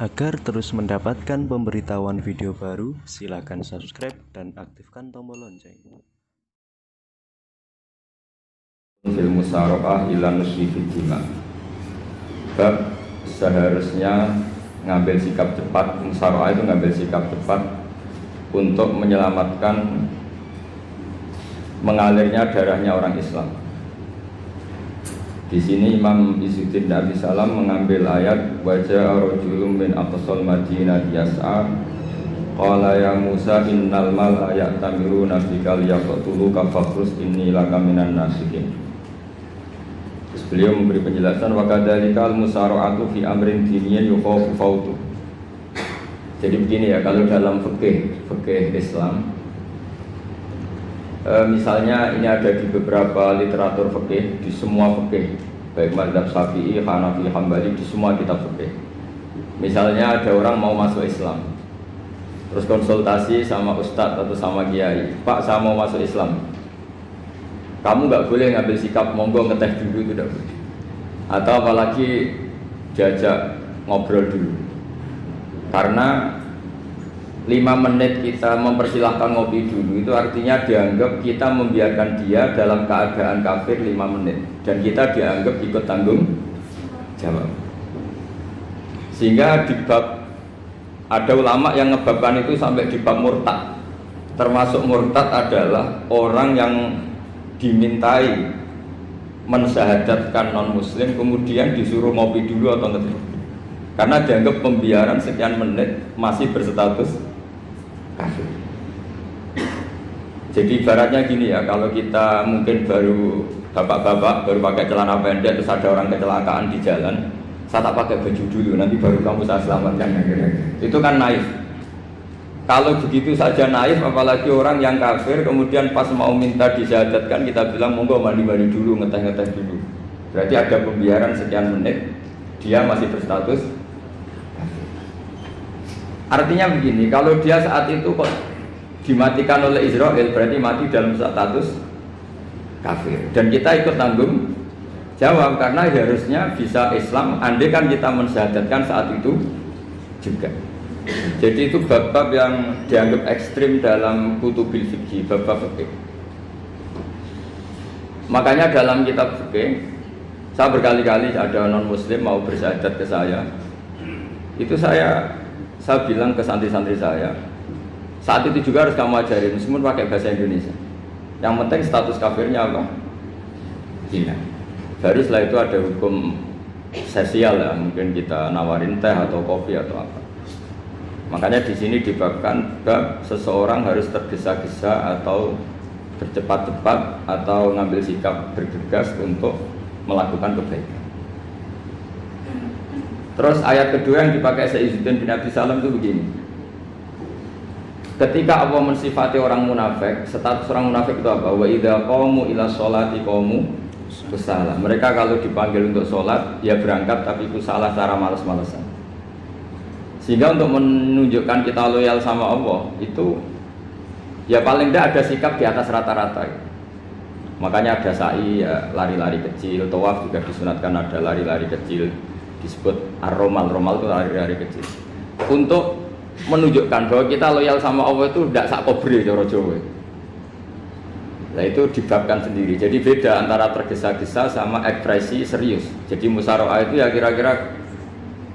Agar terus mendapatkan pemberitahuan video baru, silakan subscribe dan aktifkan tombol lonceng. Fil musaraqah ila nusfi fiddima. Bab seharusnya ngambil sikap cepat. Musaraqah itu ngambil sikap cepat untuk menyelamatkan mengalirnya darahnya orang Islam. Di sini Imam Izzuddin Abi Salam mengambil ayat wajah rajulun min aqsal Madinah yas'a qala ya Musa innal mal ya'tamiruna bika liyaqtuluka fakhrus inni laka minan nasihin. Terus beliau memberi penjelasan wa kadzalikal musara'atu fi amrin diniyyin yukhafu fautu. Jadi begini ya, kalau dalam fikih Islam misalnya ini ada di beberapa literatur fikih, di semua fikih, baik mazhab Syafi'i, Hanafi, Hambali, di semua kitab fikih. Misalnya ada orang mau masuk Islam, terus konsultasi sama ustadz atau sama kiai, Pak saya mau masuk Islam, kamu nggak boleh ngambil sikap monggo ngeteh dulu, itu tidak boleh. Atau apalagi diajak ngobrol dulu, karena 5 menit kita mempersilahkan ngopi dulu itu artinya dianggap kita membiarkan dia dalam keadaan kafir 5 menit dan kita dianggap ikut tanggung jawab. Sehingga di bab ada ulama yang ngebabkan itu sampai di bab murtad. Termasuk murtad adalah orang yang dimintai mensyahadatkan non muslim kemudian disuruh ngopi dulu atau ngeteh. Karena dianggap pembiaran sekian menit masih berstatus kafir. Jadi ibaratnya gini ya, kalau kita mungkin baru bapak-bapak baru pakai celana pendek terus ada orang kecelakaan di jalan, saya tak pakai baju dulu nanti baru kamu saya selamatkan. Itu kan naif. Kalau begitu saja naif, apalagi orang yang kafir kemudian pas mau minta disyahadatkan kita bilang monggo mandi-mandi dulu, ngeteh-ngeteh dulu. Berarti ada pembiaran sekian menit, dia masih berstatus. Artinya begini, kalau dia saat itu kok dimatikan oleh Israel berarti mati dalam status kafir dan kita ikut tanggung jawab karena harusnya bisa Islam andai kan kita mensyahadatkan saat itu juga. Jadi itu bab-bab yang dianggap ekstrim dalam kutubil fikih, bab-bab fikih. Makanya dalam kitab fikih saya berkali-kali ada non muslim mau bersyahadat ke saya, itu saya bilang ke santri-santri saya, saat itu juga harus kamu ajarin meskipun pakai bahasa Indonesia. Yang penting status kafirnya apa? Hina. Baru setelah itu ada hukum sosial ya, mungkin kita nawarin teh atau kopi atau apa. Makanya di sini dibabkan bab seseorang harus tergesa-gesa atau bercepat-cepat atau ngambil sikap bergegas untuk melakukan kebaikan. Terus ayat kedua yang dipakai Izzuddin bin Abi Salam itu begini. Ketika Allah mensifati orang munafik, status orang munafik itu apa? Wa idza qamu ila sholati qamu kusala. Mereka kalau dipanggil untuk sholat, ya berangkat tapi kusala secara malas-malasan. Sehingga untuk menunjukkan kita loyal sama Allah itu ya paling tidak ada sikap di atas rata-rata. Makanya ada sa'i ya, lari-lari kecil, tawaf juga disunatkan ada lari-lari kecil, disebut ar-romal itu lari-lari kecil untuk menunjukkan bahwa kita loyal sama Allah itu tidak sak kobre cara Jawa. Nah itu dibabkan sendiri. Jadi beda antara tergesa-gesa sama ekspresi serius. Jadi musyawarah itu ya kira-kira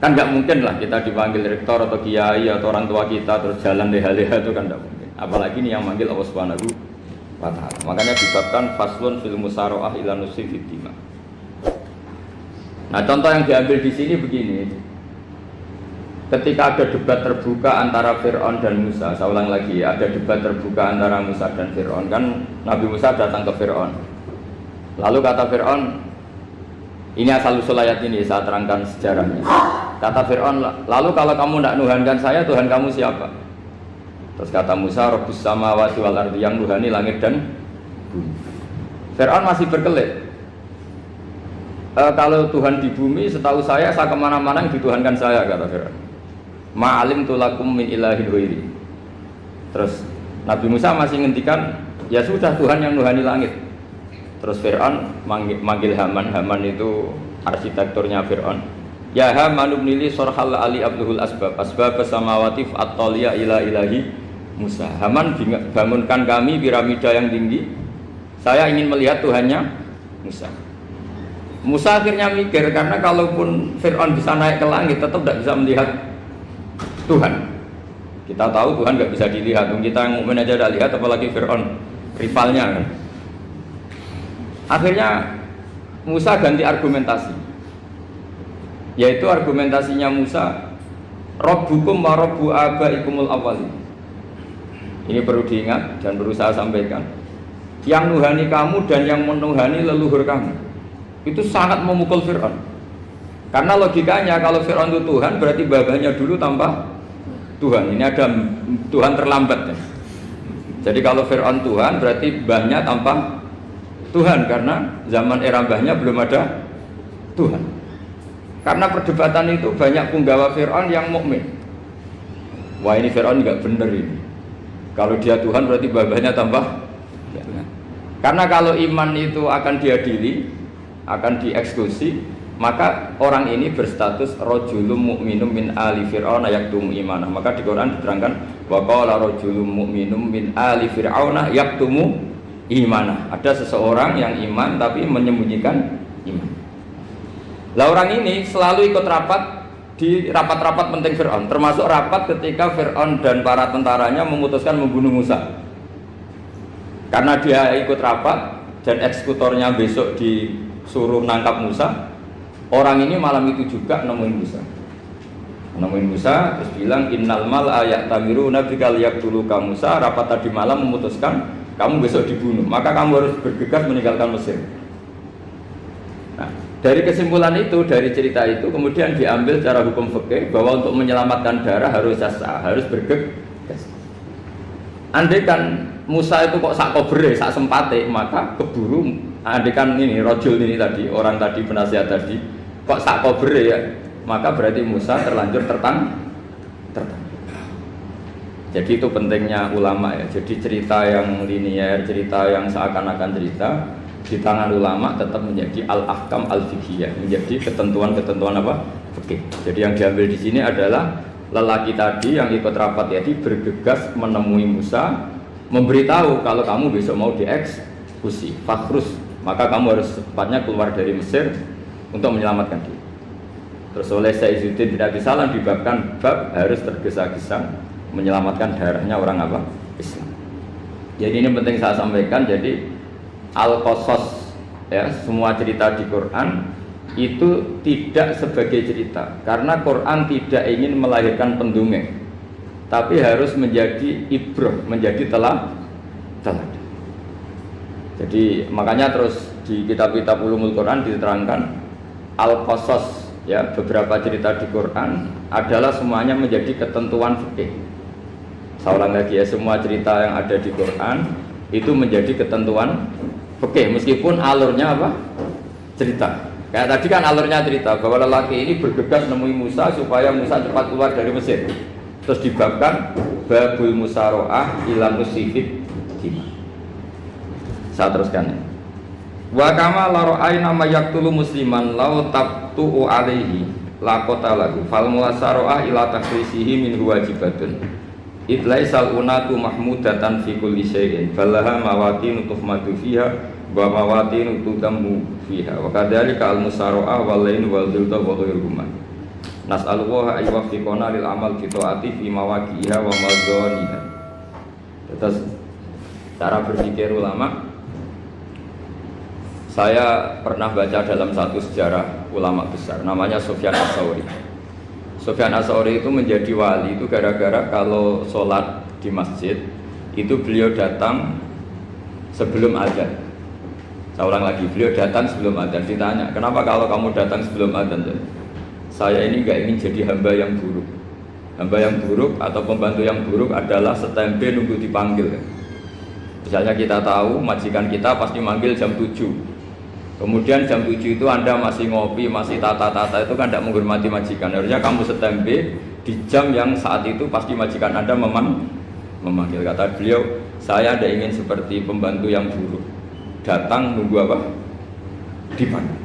kan nggak mungkin lah kita dipanggil rektor atau kiai atau orang tua kita terus jalan leha-leha, itu kan nggak mungkin. Apalagi ini yang manggil Allah Subhanahu wa ta'ala. Makanya dibabkan faslun fil musyawarah ila nusfi fiddima. Nah contoh yang diambil di sini begini, ketika ada debat terbuka antara Fir'aun dan Musa, saya ulang lagi ya, ada debat terbuka antara Musa dan Fir'aun, kan Nabi Musa datang ke Fir'aun, lalu kata Fir'aun, ini asal usul ayat ini saya terangkan sejarahnya. Kata Fir'aun, lalu kalau kamu tidak nuhankan saya, Tuhan kamu siapa? Terus kata Musa, Rabbus samawati wal ardi, yang nuhani langit dan bumi. Fir'aun masih berkelit. Kalau Tuhan di bumi, setahu saya kemana-mana yang dituhankan saya, kata Fir'aun. Ma'alim tulakum min ilahin ghairi. Terus Nabi Musa masih ngendikan, ya sudah Tuhan yang nuhani langit. Terus Fir'aun manggil Haman itu arsitekturnya Fir'aun. Ya Haman ibnili sorhal ali abduhul asbab samawati at-taliya ila ilahi Musa. Haman, bangunkan kami piramida yang tinggi. Saya ingin melihat Tuhannya Musa. Musa akhirnya mikir, karena kalaupun Fir'aun bisa naik ke langit tetap tidak bisa melihat Tuhan. Kita tahu Tuhan nggak bisa dilihat. Kita yang mukmin aja tidak lihat, apalagi Fir'aun, rivalnya kan. Akhirnya Musa ganti argumentasi, yaitu argumentasinya Musa, Rabbukum wa Rabbu abaikumul awwalin. Ini perlu diingat dan perlu saya sampaikan. Yang nuhani kamu dan yang menuhani leluhur kamu, itu sangat memukul Fir'aun. Karena logikanya kalau Fir'aun itu Tuhan, berarti babahnya dulu tanpa Tuhan. Ini ada Tuhan terlambat ya. Jadi kalau Fir'aun Tuhan, berarti mbahnya tanpa Tuhan, karena zaman era mbahnya belum ada Tuhan. Karena perdebatan itu banyak punggawa Fir'aun yang mukmin. Wah, ini Fir'aun nggak bener ini. Kalau dia Tuhan berarti babahnya tambah Tuhan. Karena kalau iman itu akan diadili, akan dieksekusi, maka orang ini berstatus rajulun mukminum min ali fir'aun yaktumu imanah. Maka di Quran diterangkan wa qala rajulun mukminum min ali fir'aun yaktumu imanah. Ada seseorang yang iman tapi menyembunyikan iman. Lah orang ini selalu ikut rapat di rapat-rapat penting Fir'aun, termasuk rapat ketika Fir'aun dan para tentaranya memutuskan membunuh Musa. Karena dia ikut rapat dan eksekutornya besok disuruh nangkap Musa, orang ini malam itu juga nemuin Musa terus bilang innal mal ayat tamiru nabikal yaktuluka Musa. Rapat tadi malam memutuskan kamu besok dibunuh, maka kamu harus bergegas meninggalkan Mesir. Nah, dari kesimpulan itu, dari cerita itu kemudian diambil cara hukum fikih bahwa untuk menyelamatkan darah harus jasa, harus bergegas. Andai kan Musa itu kok sak kobere, sak sempate, maka keburu. Andai kan ini rojul ini tadi, orang tadi penasihat tadi, kok sak kobere ya, maka berarti Musa terlanjur tertang. Jadi itu pentingnya ulama ya. Jadi cerita yang linier, cerita yang seakan-akan cerita di tangan ulama tetap menjadi al-ahkam al-fiqhiyah, menjadi ketentuan-ketentuan apa? Fikih. Jadi yang diambil di sini adalah lelaki tadi yang ikut rapat tadi bergegas menemui Musa, memberitahu kalau kamu besok mau dieksekusi, fakhrus, maka kamu harus secepatnya keluar dari Mesir untuk menyelamatkan diri. Terus oleh Syekh Izzuddin bin Abi Salam dibabkan bab harus tergesa-gesa menyelamatkan darahnya orang apa? Islam. Jadi ini penting saya sampaikan. Jadi al-qasas ya, semua cerita di Quran itu tidak sebagai cerita, karena Quran tidak ingin melahirkan pendongeng, tapi harus menjadi ibrah, menjadi teladan. Jadi makanya terus di kitab-kitab ulumul Quran diterangkan al-qasas ya, beberapa cerita di Quran adalah semuanya menjadi ketentuan fikih. Saya ulang lagi ya, semua cerita yang ada di Quran itu menjadi ketentuan fikih, meskipun alurnya apa? Cerita. Kayak tadi kan alurnya cerita bahwa lelaki ini bergegas nemui Musa supaya Musa cepat keluar dari Mesir. Terus dibabkan babul musaroah ila musifid jima. Saya teruskan ya. Wa kama la ra'ayna ma yaqtulu musliman law tabtu'u alaihi la qatalahu fal musaroah ila takhrisihi min wajibatun. Itlaisal unatu mahmudatan fi kulli syai'in falaha mawaqinu tuhmatu fiha wa mawaqinu tutammu fiha wa kadzalika al musara'a wal lain wal dhilta wa ghairuhuma. Nas'alullaha ay yuwaffiqana lil amal fi ta'ati fi mawaqi'iha wa madhaniha. Terus cara berpikir ulama, saya pernah baca dalam satu sejarah ulama besar namanya Sufyan Ats-Tsauri. Sufyan Ats-Tsauri itu menjadi wali itu gara-gara kalau sholat di masjid itu beliau datang sebelum adzan. Saya ulang lagi, beliau datang sebelum adzan. Ditanya, kenapa kalau kamu datang sebelum adzan? Saya ini nggak ingin jadi hamba yang buruk. Hamba yang buruk atau pembantu yang buruk adalah setempe nunggu dipanggil. Misalnya kita tahu majikan kita pasti manggil jam 7. Kemudian jam 7 itu Anda masih ngopi, masih tata-tata, itu kan tidak menghormati majikan. Harusnya kamu setempe di jam yang saat itu pasti majikan Anda memanggil. Kata beliau, saya tidak ingin seperti pembantu yang buruk, datang nunggu apa? Dipanggil.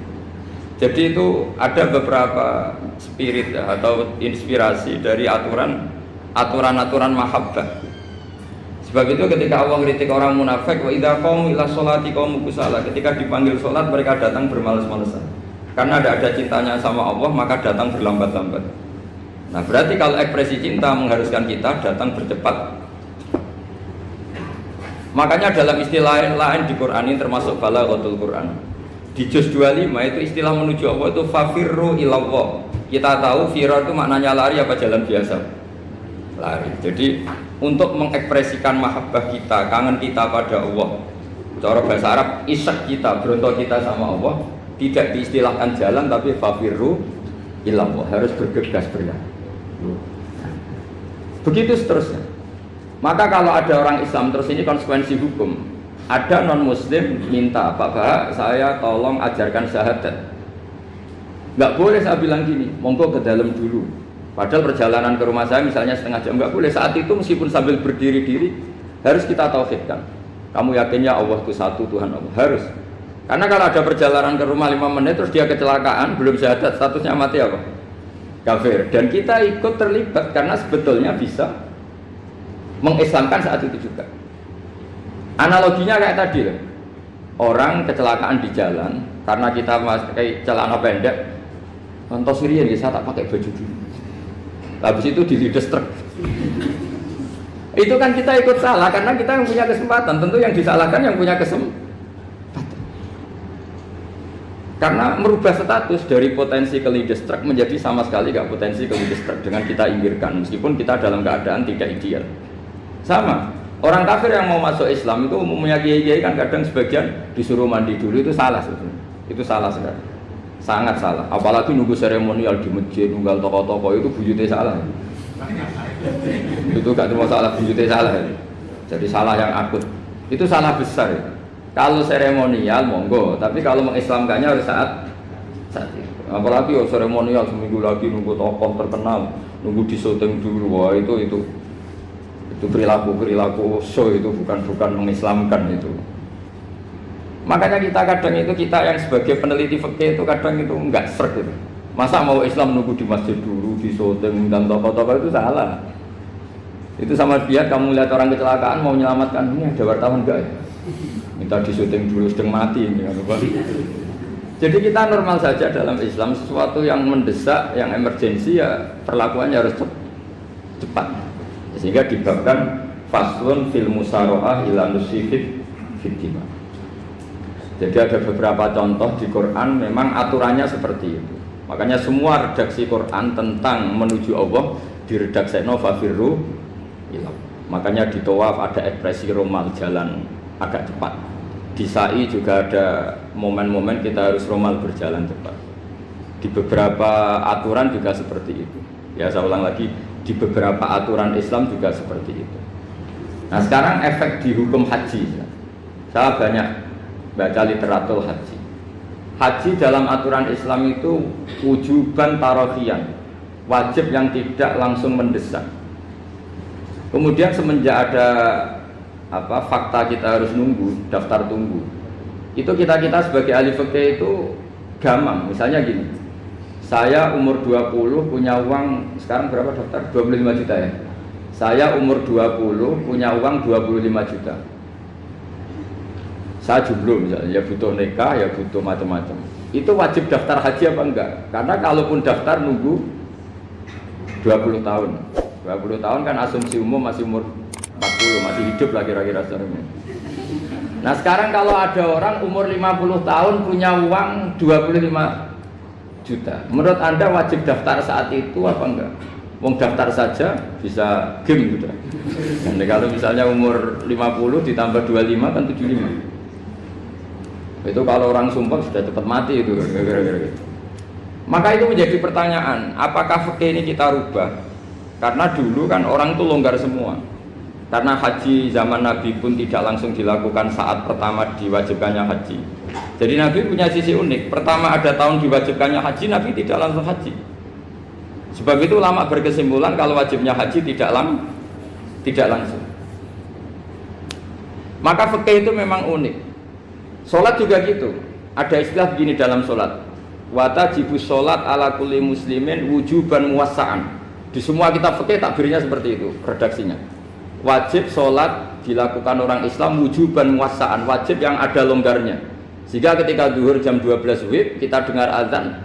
Jadi itu ada beberapa spirit ya, atau inspirasi dari aturan-aturan mahabbah. Sebab itu ketika Allah kritik orang munafik, wa idza qamu ila sholati qamu kusala, ketika dipanggil sholat mereka datang bermalas-malasan. Karena ada cintanya sama Allah maka datang berlambat-lambat. Nah berarti kalau ekspresi cinta mengharuskan kita datang bercepat. Makanya dalam istilah lain di Quran ini termasuk balaghatul Quran. Di juz 25 itu istilah menuju Allah itu fafirru ilallah. Kita tahu firar itu maknanya lari apa jalan biasa? Lari. Jadi untuk mengekspresikan mahabbah kita, kangen kita pada Allah, cara bahasa Arab isak kita, berontok kita sama Allah, tidak diistilahkan jalan tapi fafirru ilallah, harus bergegas berlari. Begitu seterusnya. Maka kalau ada orang Islam, terus ini konsekuensi hukum. Ada non muslim minta, Pak Bahak saya tolong ajarkan syahadat. Nggak boleh saya bilang gini, monggo ke dalam dulu. Padahal perjalanan ke rumah saya misalnya setengah jam, nggak boleh. Saat itu meskipun sambil berdiri-diri harus kita tauhidkan. Kamu yakinnya Allah itu satu, Tuhan Allah, harus. Karena kalau ada perjalanan ke rumah 5 menit terus dia kecelakaan, belum syahadat, statusnya mati apa? Kafir. Dan kita ikut terlibat karena sebetulnya bisa mengislamkan saat itu juga. Analoginya kayak tadi loh. Orang kecelakaan di jalan karena kita pakai celana pendek. Contoh Surian ya, saya tak pakai baju dulu. Habis itu dilides truk. Itu kan kita ikut salah karena kita yang punya kesempatan. Tentu yang disalahkan yang punya kesempatan. Karena merubah status dari potensi kelides truk menjadi sama sekali gak potensi kelides truk dengan kita inggirkan meskipun kita dalam keadaan tidak ideal. Sama. Orang kafir yang mau masuk Islam itu umumnya kiai-kiai kan kadang sebagian disuruh mandi dulu, itu salah sebetulnya. Itu salah sekali. Sangat salah. Apalagi nunggu seremonial di masjid, nunggal toko-toko itu buyutnya salah. Itu gak cuma salah, buyutnya salah. Jadi salah yang akut. Itu salah besar ya. Kalau seremonial monggo, tapi kalau mengislamkannya harus saat itu. Apalagi seremonial seminggu lagi nunggu tokoh terkenal, nunggu di syuting dulu, wah itu perilaku show, itu bukan mengislamkan itu. Makanya kita yang sebagai peneliti fikih itu kadang itu enggak srek itu. Masa mau Islam nunggu di masjid dulu, di syuting dan tokoh-tokoh itu salah. Itu sama dia kamu lihat orang kecelakaan mau menyelamatkan, ini ada wartawan enggak ya? Minta di syuting dulu sedang mati ini. Jadi kita normal saja dalam Islam, sesuatu yang mendesak, yang emergensi ya perlakuannya harus cepat. Sehingga dibabkan faslun fil musaro'ah ila nusifid fiddima. Jadi ada beberapa contoh di Quran memang aturannya seperti itu. Makanya semua redaksi Quran tentang menuju Allah diredaksekno fafirru ilallah. Makanya di tawaf ada ekspresi romal, jalan agak cepat. Di sa'i juga ada momen-momen kita harus romal, berjalan cepat. Di beberapa aturan juga seperti itu. Ya saya ulang lagi, di beberapa aturan Islam juga seperti itu. Nah sekarang efek di hukum haji. Saya banyak baca literatur haji. Haji dalam aturan Islam itu wujuban tarofian, wajib yang tidak langsung mendesak. Kemudian semenjak ada fakta kita harus nunggu, daftar tunggu, itu kita sebagai ahli fikih itu gamang. Misalnya gini, saya umur 20 punya uang, sekarang berapa daftar? 25 juta ya. Saya umur 20 punya uang 25 juta. Saya jomblo misalnya, ya butuh nikah, ya butuh macam-macam. Itu wajib daftar haji apa enggak? Karena kalaupun daftar nunggu 20 tahun. 20 tahun kan asumsi umum masih umur 40, masih hidup lah kira-kira sebenarnya. Nah sekarang kalau ada orang umur 50 tahun punya uang 25 juta, menurut Anda wajib daftar saat itu apa enggak? Wong daftar saja bisa game gitu. Dan kalau misalnya umur 50 ditambah 25 kan 75. Itu kalau orang sumpah sudah cepat mati itu kira-kira gitu. Maka itu menjadi pertanyaan, apakah fikih ini kita rubah? Karena dulu kan orang itu longgar semua. Karena haji zaman Nabi pun tidak langsung dilakukan saat pertama diwajibkannya haji. Jadi Nabi punya sisi unik. Pertama ada tahun diwajibkannya haji, Nabi tidak langsung haji. Sebab itu ulama berkesimpulan kalau wajibnya haji tidak langsung. Maka fikih itu memang unik. Sholat juga gitu. Ada istilah begini dalam sholat. wa tajibu sholat ala kulli muslimin wujuban muwassa'an. Di semua kitab fikih takbirnya seperti itu redaksinya. Wajib sholat dilakukan orang Islam wujuban muwassa'an, wajib yang ada longgarnya. Sehingga ketika zuhur jam 12 WIB kita dengar azan,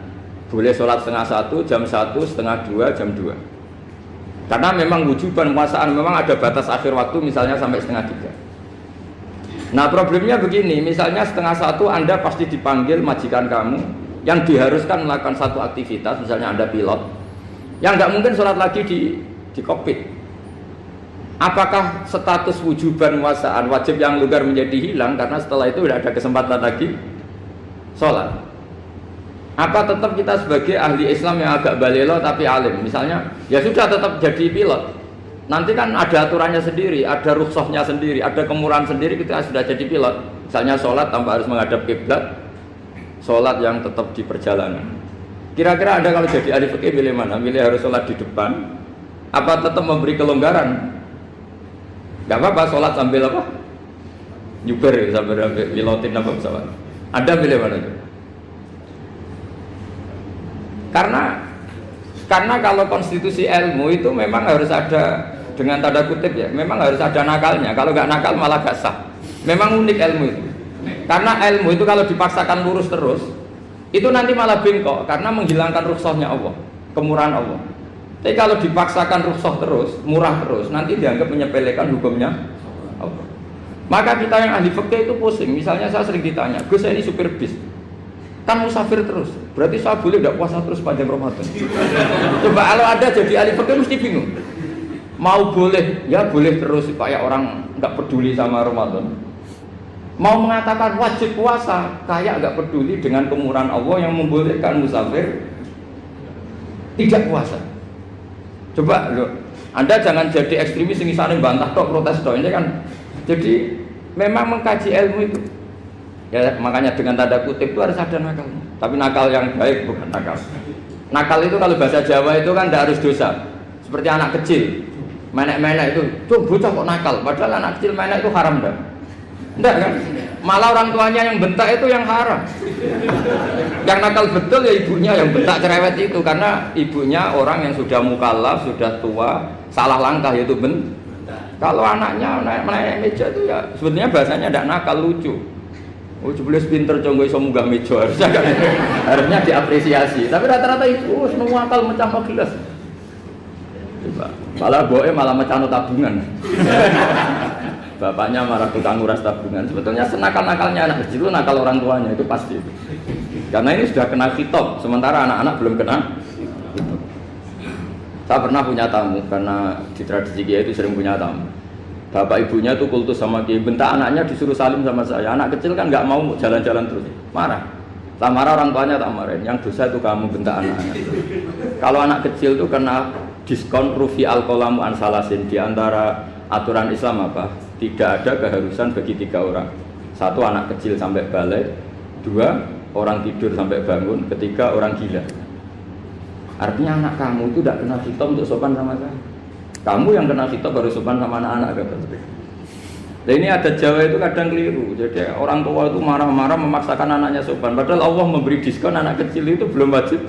boleh sholat setengah 1, jam 1, setengah 2, jam 2. Karena memang wujuban muwassa'an, memang ada batas akhir waktu misalnya sampai setengah 3. Nah problemnya begini, misalnya setengah 1 Anda pasti dipanggil majikan kamu yang diharuskan melakukan satu aktivitas, misalnya Anda pilot, yang nggak mungkin sholat lagi di kokpit. Apakah status wujuban muwassa'an wajib yang longgar menjadi hilang karena setelah itu tidak ada kesempatan lagi sholat? Apa tetap kita sebagai ahli Islam yang agak balelo tapi alim, misalnya ya sudah tetap jadi pilot, nanti kan ada aturannya sendiri, ada rukhsahnya sendiri, ada kemurahan sendiri kita sudah jadi pilot, misalnya sholat tanpa harus menghadap kiblat, sholat yang tetap di perjalanan. Kira-kira Anda kalau jadi ahli fikih pilih mana? Pilih harus sholat di depan apa tetap memberi kelonggaran? Gak apa-apa sholat sambil apa? Nyuper sambil pilotin apa pesawat. Anda pilih mana itu? Karena kalau konstitusi ilmu itu memang harus ada, dengan tanda kutip ya, memang harus ada nakalnya. Kalau nggak nakal malah gak sah. Memang unik ilmu itu. Karena ilmu itu kalau dipaksakan lurus terus, itu nanti malah bengkok karena menghilangkan rukhsahnya Allah, kemurahan Allah. Tapi kalau dipaksakan rukhsah terus, murah terus, nanti dianggap menyepelekan hukumnya Allah. Maka kita yang ahli fikih itu pusing. Misalnya saya sering ditanya, Gus saya ini supir bis, kan musafir terus, berarti saya boleh tidak puasa terus panjang Ramadan? Coba kalau ada jadi ahli fikih mesti bingung. Mau boleh, ya boleh terus supaya orang nggak peduli sama Ramadan. Mau mengatakan wajib puasa, kayak nggak peduli dengan kemurahan Allah yang membolehkan musafir tidak puasa. Coba loh, Anda jangan jadi ekstremis yang misalnya bantah tok, protes tok, ini kan. Jadi memang mengkaji ilmu itu. Ya makanya dengan tanda kutip itu harus ada nakal. Tapi nakal yang baik bukan nakal. Nakal itu kalau bahasa Jawa itu kan tidak harus dosa. Seperti anak kecil, menek-menek itu, tuh bocah kok nakal. Padahal anak kecil menek itu haram dah. Enggak kan? Malah orang tuanya yang bentak itu yang haram. Yang nakal betul ya ibunya yang bentak cerewet itu, karena ibunya orang yang sudah mukallaf, sudah tua, salah langkah yaitu bentak. Kalau anaknya naik meja itu ya sebetulnya bahasanya tidak nakal, lucu. Oh jebule pinter conggo iso munggah meja, harusnya diapresiasi. Tapi rata-rata itu semua akal mecah gelas. Coba, malah boe malah mecah tabungan. Bapaknya marah tukang nguras tabungan. Sebetulnya senakal-nakalnya anak kecil itu nakal orang tuanya, itu pasti. Karena ini sudah kena khitab, sementara anak-anak belum kena khitab. Saya pernah punya tamu, karena di tradisi Kiai itu sering punya tamu. Bapak ibunya itu kultus sama Kiai, bentak anaknya disuruh salim sama saya. Anak kecil kan nggak mau jalan-jalan terus, marah. Tak marah orang tuanya tak marahin. Yang dosa itu kamu bentak anak-anak. Kalau anak kecil itu kena diskon rufi al-qalamu an salasin. Di antara aturan Islam apa? Tidak ada keharusan bagi 3 orang. 1 anak kecil sampai balik, 2 orang tidur sampai bangun, 3 orang gila. Artinya anak kamu itu tidak kena khitab untuk sopan sama saya. Kamu yang kena khitab baru sopan sama anak-anak. Nah ini ada Jawa itu kadang keliru. Jadi orang tua itu marah-marah memaksakan anaknya sopan. Padahal Allah memberi diskon anak kecil itu belum wajib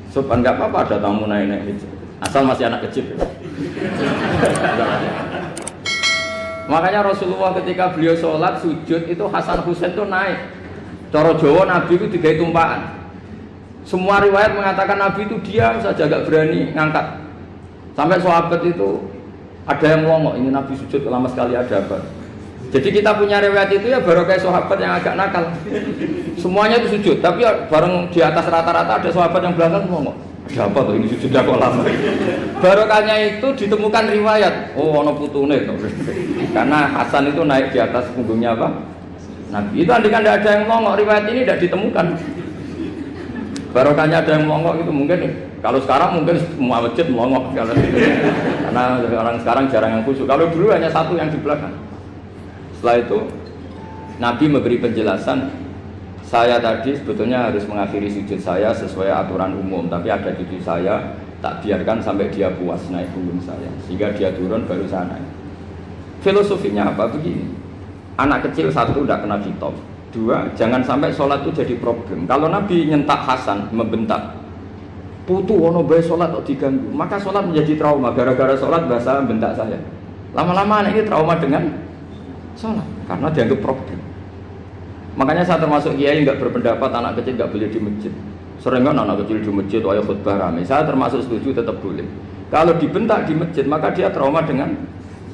sopan. Gak apa-apa ada tamu naik-naik asal masih anak kecil. Makanya Rasulullah ketika beliau sholat sujud itu Hasan Husain itu naik. Cara Jawa Nabi itu digawe tumpakan. Semua riwayat mengatakan Nabi itu diam saja, gak berani ngangkat. Sampai sahabat itu ada yang ngomong, ini Nabi sujud lama sekali ada apa? Jadi kita punya riwayat itu ya baru kayak sahabat yang agak nakal. Semuanya itu sujud, tapi bareng di atas rata-rata ada sahabat yang belakang ngomong, ada apa tuh ini sujudnya kok lama? Barokahnya itu ditemukan riwayat, oh ono putune tuh. Karena Hasan itu naik di atas punggungnya apa? Nabi. Itu andikan tidak ada yang ngomong, riwayat ini tidak ditemukan. Barokahnya ada yang melongok itu mungkin, kalau sekarang mungkin semua masjid melongok karena orang sekarang jarang yang khusyuk. Kalau dulu hanya 1 yang di belakang. Setelah itu Nabi memberi penjelasan, saya tadi sebetulnya harus mengakhiri sujud saya sesuai aturan umum, tapi ada cucu saya tak biarkan sampai dia puas naik punggung saya, sehingga dia turun baru saya naik. Filosofinya apa? Begini, anak kecil 1 tidak kena khitab, Dua, jangan sampai sholat itu jadi problem. Kalau Nabi nyentak Hasan, membentak, putu wono bae sholat kok diganggu, maka sholat menjadi trauma. Gara-gara sholat bahasa bentak saya. Lama-lama anak ini trauma dengan sholat karena dianggap problem. Makanya saya termasuk kiai nggak berpendapat anak kecil nggak boleh di masjid. Sering kan anak kecil di masjid, ayo khutbah rame. Saya termasuk setuju tetap boleh. Kalau dibentak di masjid, maka dia trauma dengan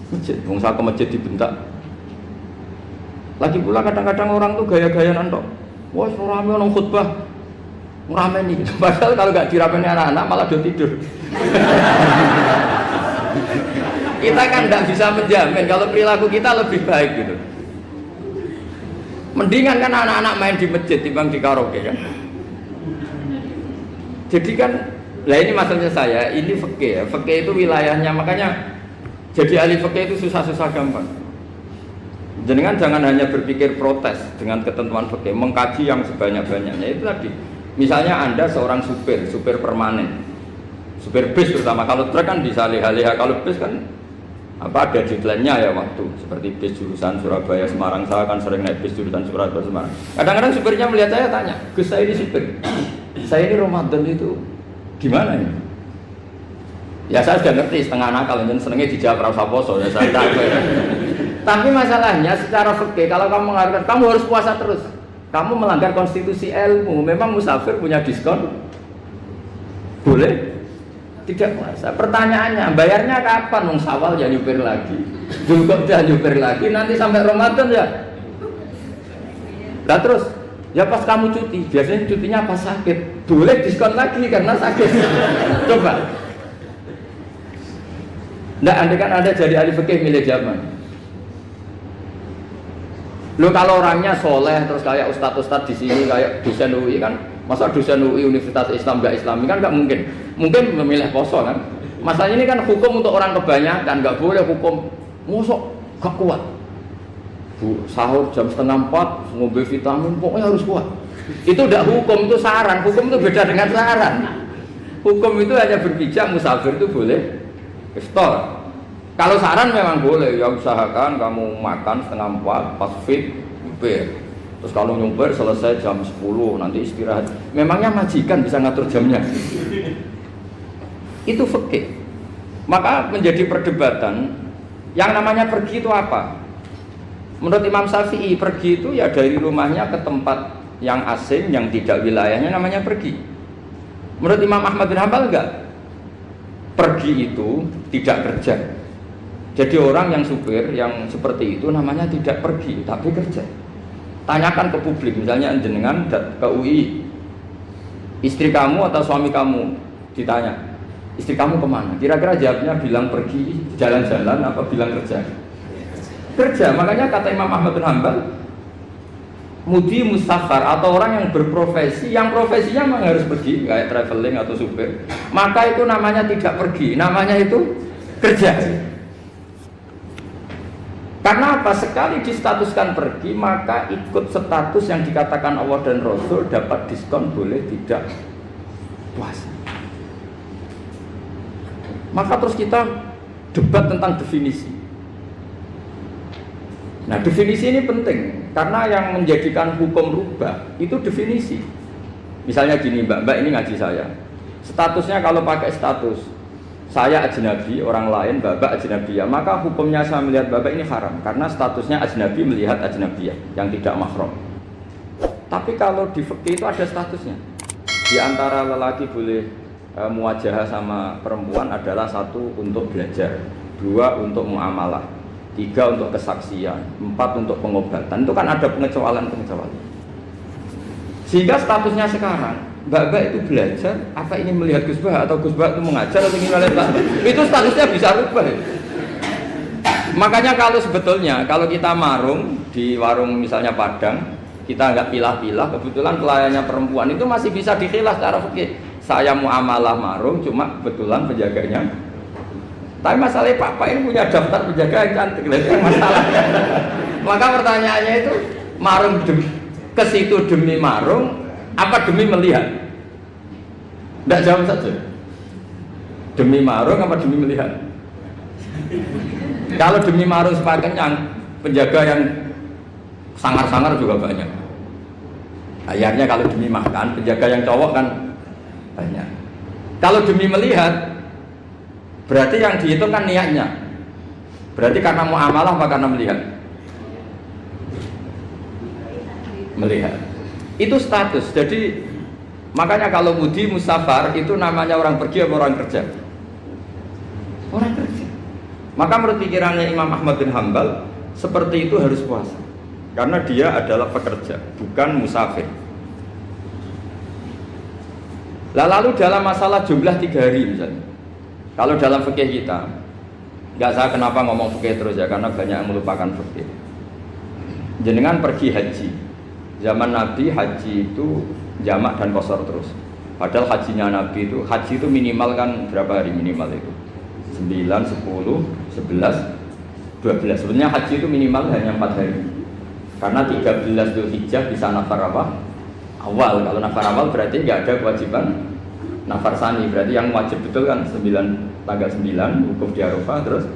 masjid. Wong saya ke masjid dibentak. Lagi pula kadang-kadang orang tuh gaya-gayaan tok. Wah, rame orang khutbah. Rame nih. Padahal kalau nggak diramein anak-anak malah dia tidur. Kita kan nggak bisa menjamin kalau perilaku kita lebih baik gitu. Mendingan kan anak-anak main di masjid timbang di karaoke kan. Jadi kan, lah ini maksudnya saya, ini fikih ya. Fikih itu wilayahnya, makanya jadi ahli fikih itu susah-susah gampang. Jenengan jangan hanya berpikir protes dengan ketentuan fikih, mengkaji yang sebanyak-banyaknya. Itu tadi, misalnya Anda seorang supir permanen, supir bis terutama. Kalau truk kan bisa leha-leha, kalau bis kan ada deadline-nya ya waktu. Seperti bis jurusan Surabaya Semarang, saya kan sering naik bis jurusan Surabaya Semarang. Kadang-kadang supirnya melihat saya tanya, Gus saya ini supir, saya ini Ramadan itu gimana ini? Ya saya sudah ngerti setengah nakal, dan senengnya dijawab rasa poso ya saya tahu. Tapi masalahnya secara fikih kalau kamu mengatakan kamu harus puasa terus, kamu melanggar konstitusi ilmu. Memang musafir punya diskon? Boleh? Tidak puasa. Pertanyaannya, bayarnya kapan? Wong Syawal ya nyupir lagi, Dzulqa'dah nyupir lagi, nanti sampai Ramadan ya. Nah terus, ya pas kamu cuti, biasanya cutinya pas sakit, boleh diskon lagi karena sakit. Coba. Nggak, andai kan Anda jadi ahli fikih milih zaman. Lo kalau orangnya soleh terus kayak ustadz-ustadz di sini kayak dosen UI kan, masa dosen UI Universitas Islam nggak Islami kan nggak mungkin. Mungkin memilih poso kan. Masalahnya ini kan hukum untuk orang kebanyakan, nggak boleh hukum mosok gak kuat. Sahur jam 3:30 ngombe vitamin pokoknya harus kuat. Itu udah hukum, itu saran. Hukum itu beda dengan saran. Hukum itu hanya berpijak musafir itu boleh iftar. Kalau saran memang boleh, ya usahakan kamu makan 3:30 pas fit nyupir. Terus kalau nyupir selesai jam 10 nanti istirahat. Memangnya majikan bisa ngatur jamnya? Itu fikih. Maka menjadi perdebatan yang namanya pergi itu apa? Menurut Imam Syafi'i pergi itu ya dari rumahnya ke tempat yang asing yang tidak wilayahnya namanya pergi. Menurut Imam Ahmad bin Hanbal enggak. Pergi itu tidak kerja. Jadi orang yang supir yang seperti itu namanya tidak pergi tapi kerja. Tanyakan ke publik, misalnya jenengan ke UI, istri kamu atau suami kamu ditanya, istri kamu kemana? Kira-kira jawabnya bilang pergi jalan-jalan apa bilang kerja? Kerja. Makanya kata Imam Ahmad bin Hanbal, mudi mustafar atau orang yang berprofesi, yang profesinya memang harus pergi kayak traveling atau supir, maka itu namanya tidak pergi, namanya itu kerja. Karena apa? Sekali distatuskan pergi, maka ikut status yang dikatakan Allah dan Rasul, dapat diskon boleh tidak puasa. Maka terus kita debat tentang definisi. Nah, definisi ini penting karena yang menjadikan hukum rubah itu definisi. Misalnya gini, Mbak ini ngaji saya. Statusnya kalau pakai status saya ajnabi, orang lain Bapak ajnabiyah, maka hukumnya saya melihat Bapak ini haram karena statusnya ajnabi melihat ajnabiyah yang tidak mahram. Tapi kalau di fikih itu ada statusnya. Di antara lelaki boleh muwajahah sama perempuan adalah 1 untuk belajar, 2 untuk muamalah, 3 untuk kesaksian, 4 untuk pengobatan. Itu kan ada pengecualian. Sehingga statusnya sekarang Mbak itu belajar, apa ingin melihat Gus Bah atau Gus Bah itu mengajar atau ingin melihat Mbak, itu statusnya bisa rubah. Makanya kalau sebetulnya kalau kita marung di warung misalnya Padang, kita nggak pilah-pilah, kebetulan pelayannya perempuan itu masih bisa dikhilaf secara fikih. Saya muamalah marung, cuma kebetulan penjaganya. Tapi masalahnya Pak ini punya daftar penjaga yang cantik, itu yang masalah. Maka pertanyaannya itu marung ke situ demi marung apa demi melihat? Tidak jawab saja. Demi marung apa demi melihat? Kalau demi marung supaya kenyang, penjaga yang sangar-sangar juga banyak. Akhirnya kalau demi makan, penjaga yang cowok kan banyak. Kalau demi melihat, berarti yang dihitung kan niatnya. Berarti karena muamalah apa karena melihat? Melihat. Itu status. Jadi makanya kalau mudi musafar itu namanya orang pergi atau orang kerja? Orang kerja. Maka menurut pikirannya Imam Ahmad bin Hambal, seperti itu harus puasa. Karena dia adalah pekerja, bukan musafir. Lalu dalam masalah jumlah 3 hari misalnya, kalau dalam fikih kita, nggak saya kenapa ngomong fikih terus ya, karena banyak yang melupakan fikih. Jenengan pergi haji, zaman Nabi haji itu jamak dan qashar terus. Padahal hajinya Nabi itu, haji itu minimal kan berapa hari minimal itu? 9, 10, 11, 12. Sebenarnya haji itu minimal hanya 4 hari. Karena 13 Dzulhijjah bisa nafar apa? Awal. Kalau nafar awal berarti nggak ada kewajiban nafar sani. Berarti yang wajib betul kan tanggal 9 wukuf di Arafah, terus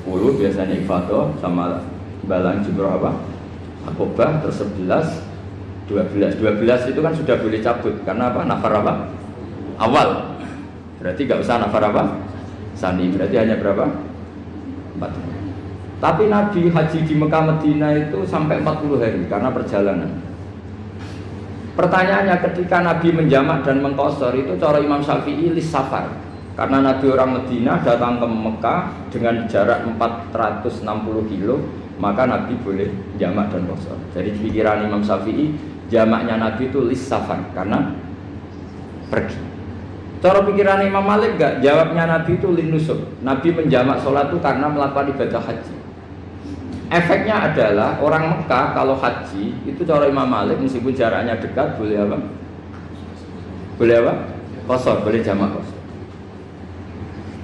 10 biasanya ifadah sama balang jumroh apa? Aqobah, terus 11, 12 itu kan sudah boleh cabut karena apa? Nafar apa? Awal. Berarti nggak usah nafar apa? Sani. Berarti hanya berapa? 4. Tapi Nabi haji di Mekah Madinah itu sampai 40 hari karena perjalanan. Pertanyaannya, ketika Nabi menjamak dan mengqashar itu cara Imam Syafi'i lis safar. Karena Nabi orang Madinah datang ke Mekah dengan jarak 460 kilo, maka Nabi boleh jamak dan qashar. Jadi pikiran Imam Syafi'i, jamaknya Nabi itu lis safar karena pergi. Cara pikiran Imam Malik enggak, jawabnya Nabi itu lin nusuk. Nabi menjamak sholat itu karena melakukan ibadah haji. Efeknya adalah orang Mekah kalau haji itu cara Imam Malik meskipun jaraknya dekat boleh apa? Boleh apa? Qashar, boleh jamak qashar.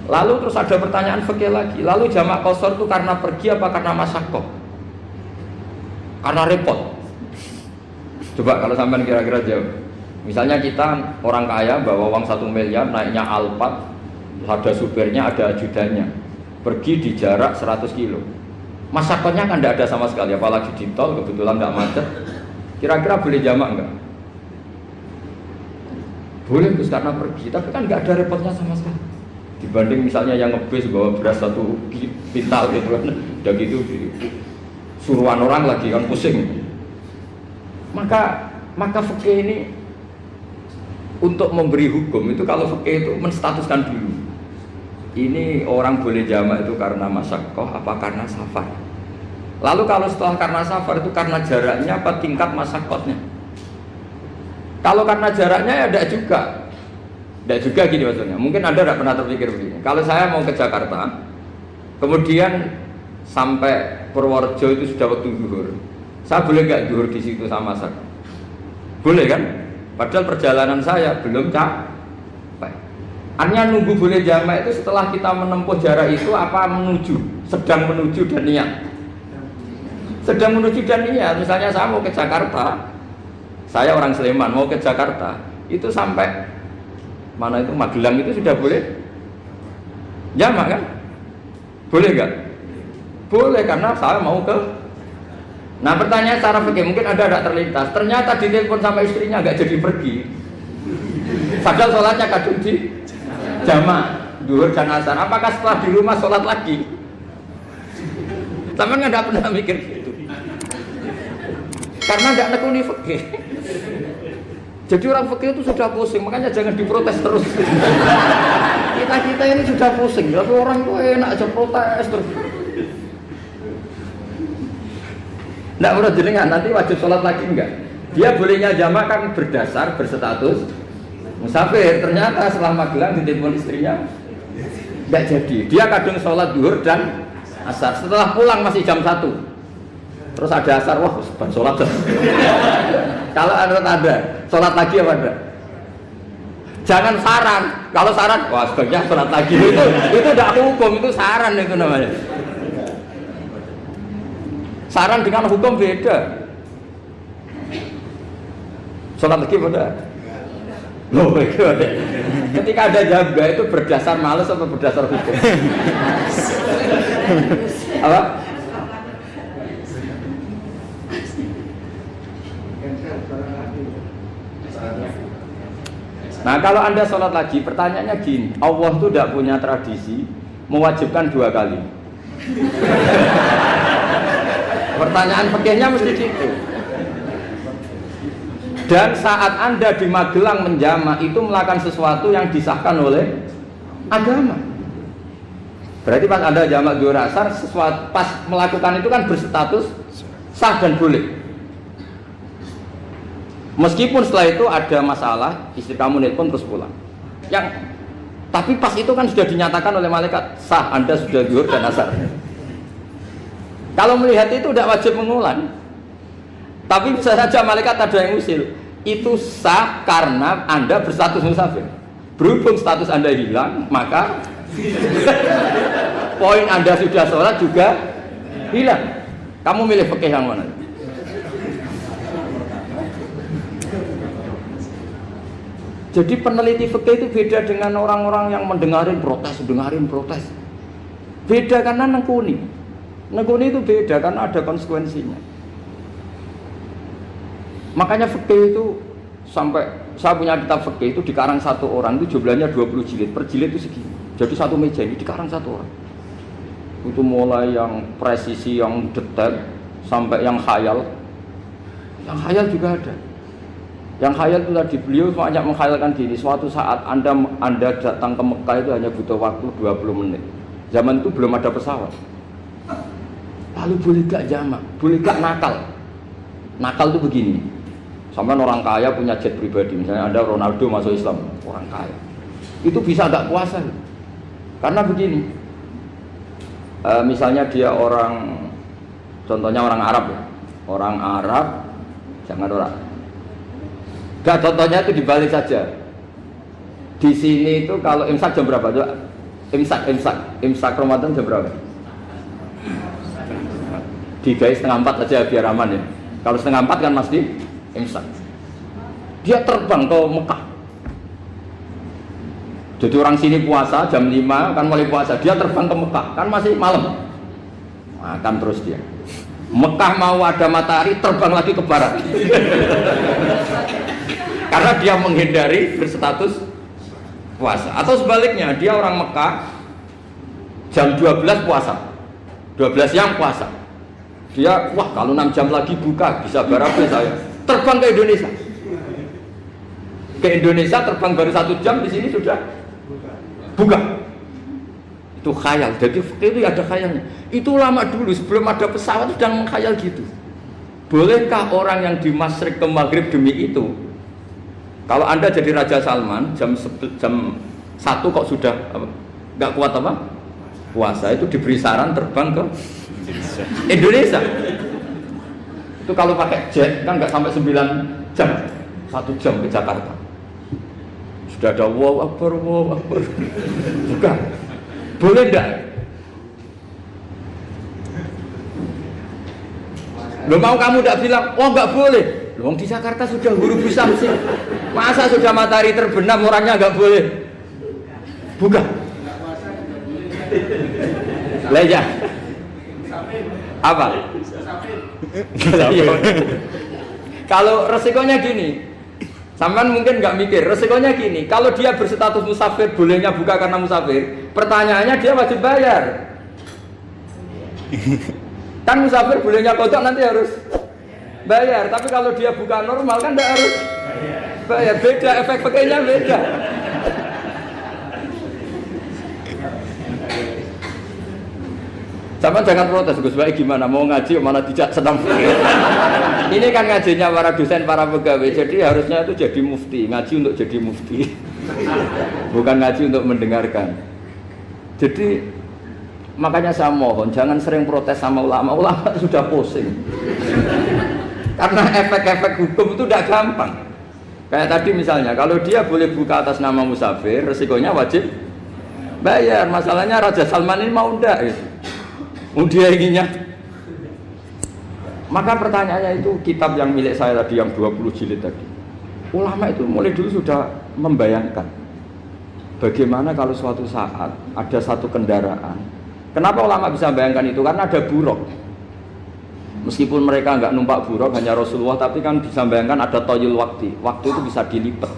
Lalu terus ada pertanyaan fikih lagi. Lalu jamak qashar itu karena pergi apa karena masyaqqah? Karena repot. Coba kalau sampean kira-kira jawab. Misalnya kita orang kaya bawa uang 1 miliar naiknya Alphard, ada supirnya, ada ajudannya. Pergi di jarak 100 kilo. Masyaqqahnya kan tidak ada sama sekali, apalagi di tol kebetulan nggak macet. Kira-kira boleh jamak nggak? Boleh Gus karena pergi, tapi kan nggak ada repotnya sama sekali. Dibanding misalnya yang ngebis bawa beras 1 pintal gitu kan, udah gitu suruhan orang lagi kan pusing. Maka fikih ini untuk memberi hukum itu kalau fikih itu menstatuskan dulu. Ini orang boleh jamak itu karena masyaqqah apa karena safar. Lalu kalau setelah karena safar itu karena jaraknya apa tingkat masyaqqahnya. Kalau karena jaraknya ya tidak juga. Tidak juga gini maksudnya. Mungkin Anda tidak pernah terpikir begini. Kalau saya mau ke Jakarta, kemudian sampai Purworejo itu sudah waktu zuhur. Saya boleh nggak zuhur di situ sama masyarakat? Boleh kan? Padahal perjalanan saya belum capek. Artinya nunggu boleh jamak itu setelah kita menempuh jarak itu apa menuju, sedang menuju dan niat. Sedang menuju dan niat. Misalnya saya mau ke Jakarta, saya orang Sleman mau ke Jakarta, itu sampai mana itu Magelang itu sudah boleh jamak kan? Boleh nggak? Boleh karena saya mau ke. Nah pertanyaan secara fikih mungkin Anda tidak terlintas. Ternyata ditelepon sama istrinya nggak jadi pergi. Padahal sholatnya kadung di jamak, duhur dan asar. Apakah setelah di rumah sholat lagi? Sama nggak pernah mikir gitu. Karena nggak nekuni fikih. Jadi orang fikih itu sudah pusing, makanya jangan diprotes terus. Kita ini sudah pusing, tapi orang itu enak aja protes terus. Nggak menurut jenengan nanti wajib sholat lagi enggak? Dia bolehnya jamak kan berdasar berstatus musafir. Ternyata setelah Magelang ditelepon istrinya nggak jadi. Dia kadung sholat duhur dan asar. Setelah pulang masih jam 1. Terus ada asar, wah seban sholat. Kalau ada sholat lagi apa enggak? Jangan saran. Kalau saran, wah sebaiknya sholat lagi. Itu tidak hukum, itu saran itu namanya. Saran dengan hukum beda. Sholat lagi pada. Loh, ketika ada jaga itu berdasar malas atau berdasar hukum? Apa? Nah kalau Anda sholat lagi, pertanyaannya gini, Allah itu tidak punya tradisi mewajibkan 2 kali. Pertanyaan fikihnya mesti gitu. Dan saat Anda di Magelang menjamak itu melakukan sesuatu yang disahkan oleh agama. Berarti pas Anda jamak zuhur asar, sesuatu pas melakukan itu kan berstatus sah dan boleh. Meskipun setelah itu ada masalah, istri kamu nelpon terus pulang. Tapi pas itu kan sudah dinyatakan oleh malaikat sah, Anda sudah zuhur dan asar. Kalau melihat itu tidak wajib mengulang. Tapi bisa saja malaikat ada yang usil. Itu sah karena Anda berstatus musafir. Berhubung status Anda hilang, maka poin Anda sudah sholat juga hilang. Kamu milih fikih yang mana? Jadi peneliti fikih itu beda dengan orang-orang yang mendengarin protes. Beda karena nengkuni itu beda karena ada konsekuensinya. Makanya fikih itu sampai saya punya kitab fikih itu dikarang satu orang itu jumlahnya 20 jilid. Per jilid itu segini. Jadi satu meja ini dikarang satu orang. Itu mulai yang presisi, yang detail sampai yang khayal. Yang khayal juga ada. Yang khayal itu tadi beliau banyak menghayalkan gini, suatu saat Anda datang ke Mekah itu hanya butuh waktu 20 menit. Zaman itu belum ada pesawat. Lalu boleh gak jamak? Boleh gak nakal? Nakal itu begini. Sampai orang kaya punya jet pribadi, misalnya Anda Ronaldo masuk Islam, orang kaya. Itu bisa gak puasa? Karena begini. Misalnya dia orang, contohnya orang Arab ya. Orang Arab, jangan orang. Gak, contohnya itu dibalik saja. Di sini itu kalau imsak jam berapa? Imsak Ramadan jam berapa? Digawe 3:30 aja biar aman ya. Kalau 3:30 kan masih imsak. Dia terbang ke Mekah. Jadi orang sini puasa jam 5 kan mulai puasa. Dia terbang ke Mekah kan masih malam. Makan terus dia. Mekah mau ada matahari terbang lagi ke barat. Karena dia menghindari berstatus puasa. Atau sebaliknya, dia orang Mekah jam 12 puasa, 12 siang puasa. Dia, wah kalau 6 jam lagi buka, bisa barabe saya. Terbang ke Indonesia. Ke Indonesia terbang baru 1 jam, di sini sudah buka. Itu khayal. Jadi itu ada khayalnya. Itu lama dulu sebelum ada pesawat sudah mengkhayal gitu. Bolehkah orang yang di Masyriq ke Maghrib demi itu? Kalau Anda jadi Raja Salman jam 1 kok sudah nggak kuat apa? Puasa, itu diberi saran terbang ke Indonesia. Itu kalau pakai jet kan nggak sampai 9 jam, 1 jam ke Jakarta. Sudah ada wow akbar. Bukan. Boleh enggak? Lo mau kamu enggak bilang, oh enggak boleh. Loh, di Jakarta sudah huru bisa sih. Masa sudah matahari terbenam orangnya enggak boleh? Bukan. Leja. Apa? Kalau resikonya gini, sampean mungkin nggak mikir, resikonya gini, kalau dia berstatus musafir, bolehnya buka karena musafir, pertanyaannya dia wajib bayar. Kan musafir bolehnya kodok nanti harus bayar, tapi kalau dia buka normal kan tidak harus bayar. Beda, efek pakainya beda. Sama jangan protes, Gus Baik gimana mau ngaji mana tidak sedang. Ini kan ngajinya para dosen, para pegawai, jadi harusnya itu jadi mufti, ngaji untuk jadi mufti, bukan ngaji untuk mendengarkan. Jadi makanya saya mohon jangan sering protes sama ulama sudah pusing. Karena efek-efek hukum itu tidak gampang. Kayak tadi misalnya, kalau dia boleh buka atas nama musafir, resikonya wajib bayar. Masalahnya Raja Salman ini mau enggak? Dia inginnya. Maka pertanyaannya itu kitab yang milik saya tadi yang 20 jilid tadi. Ulama itu mulai dulu sudah membayangkan bagaimana kalau suatu saat ada satu kendaraan. Kenapa ulama bisa membayangkan itu? Karena ada buruk. Meskipun mereka nggak numpak buruk hanya Rasulullah, tapi kan bisa bayangkan ada toyul waktu itu bisa dilipat.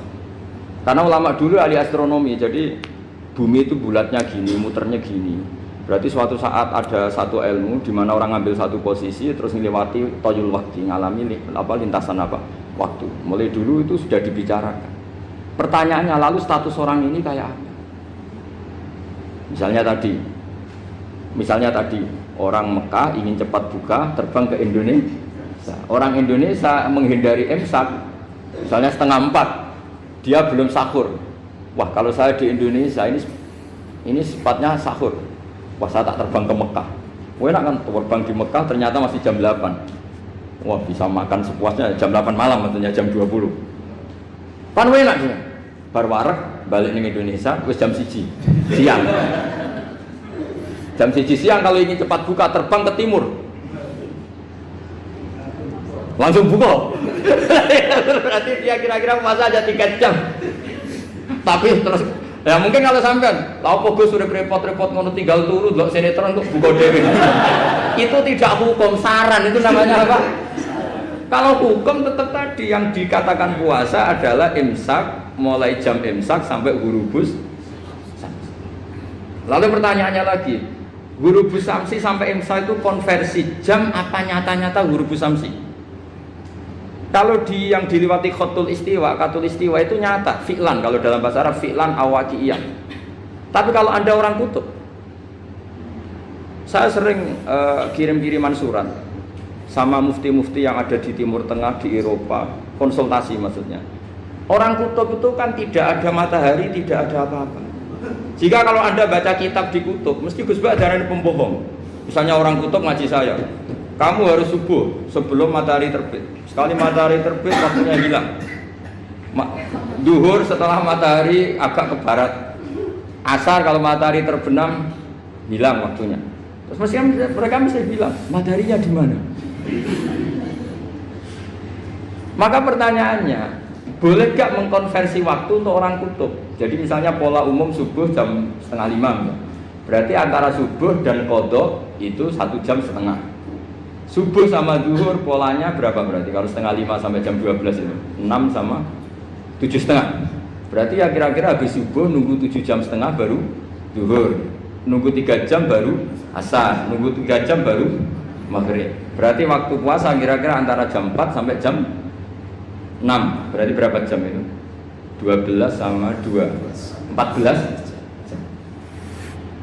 Karena ulama dulu ahli astronomi, jadi bumi itu bulatnya gini, muternya gini. Berarti suatu saat ada satu ilmu di mana orang ngambil satu posisi terus melewati toyul waktu, ngalami lintasan waktu. Mulai dulu itu sudah dibicarakan. Pertanyaannya lalu status orang ini kayak apa? Misalnya tadi orang Mekah ingin cepat buka terbang ke Indonesia. Orang Indonesia menghindari imsak, misalnya 3:30, dia belum sahur. Wah, kalau saya di Indonesia ini sifatnya sahur. Wah, saya tak terbang ke Mekah. Enak kan terbang di Mekah ternyata masih jam 8. Wah, bisa makan sepuasnya jam 8 malam tentunya jam 20. Kan enak dia. Bar wareg balik ning Indonesia wis jam 1 siang. Jam 1 siang kalau ingin cepat buka terbang ke timur. Langsung buka. Berarti dia kira-kira masa aja 3 jam. Tapi terus ya mungkin kalau sampean, lah opo Gus sudah repot-repot ngono tinggal turu delok sinetron untuk buka dhewe. Itu tidak hukum, saran itu namanya apa? Kalau hukum tetap tadi yang dikatakan puasa adalah imsak, mulai jam imsak sampai ghurubus. Lalu pertanyaannya lagi, ghurubus samsi sampai imsak itu konversi jam apa nyata-nyata ghurubus samsi? Kalau yang diliwati khatul istiwa itu nyata, fi'lan kalau dalam bahasa Arab fi'lan awaqiyah. Tapi kalau Anda orang kutub, saya sering kirim-kiriman surat sama mufti-mufti yang ada di Timur Tengah, di Eropa, konsultasi maksudnya. Orang kutub itu kan tidak ada matahari, tidak ada apa-apa. Jika kalau Anda baca kitab di kutub, mesti Gus Bak ada pembohong. Misalnya orang kutub ngaji saya, kamu harus subuh sebelum matahari terbit. Sekali matahari terbit waktunya hilang. Duhur setelah matahari agak ke barat. Asar kalau matahari terbenam hilang waktunya. Terus mereka mesti bilang mataharinya di mana? Maka pertanyaannya, boleh gak mengkonversi waktu untuk orang kutub? Jadi misalnya pola umum subuh jam 4:30, berarti antara subuh dan qadha itu 1 jam setengah. Subuh sama zuhur polanya berapa berarti? Kalau 4:30 sampai jam 12 itu 6 sama 7:30. Berarti ya kira-kira habis subuh nunggu 7,5 jam baru zuhur, nunggu 3 jam baru asar, nunggu 3 jam baru maghrib. Berarti waktu puasa kira-kira antara jam 4 sampai jam 6. Berarti berapa jam itu? 12 sama 2 14 jam.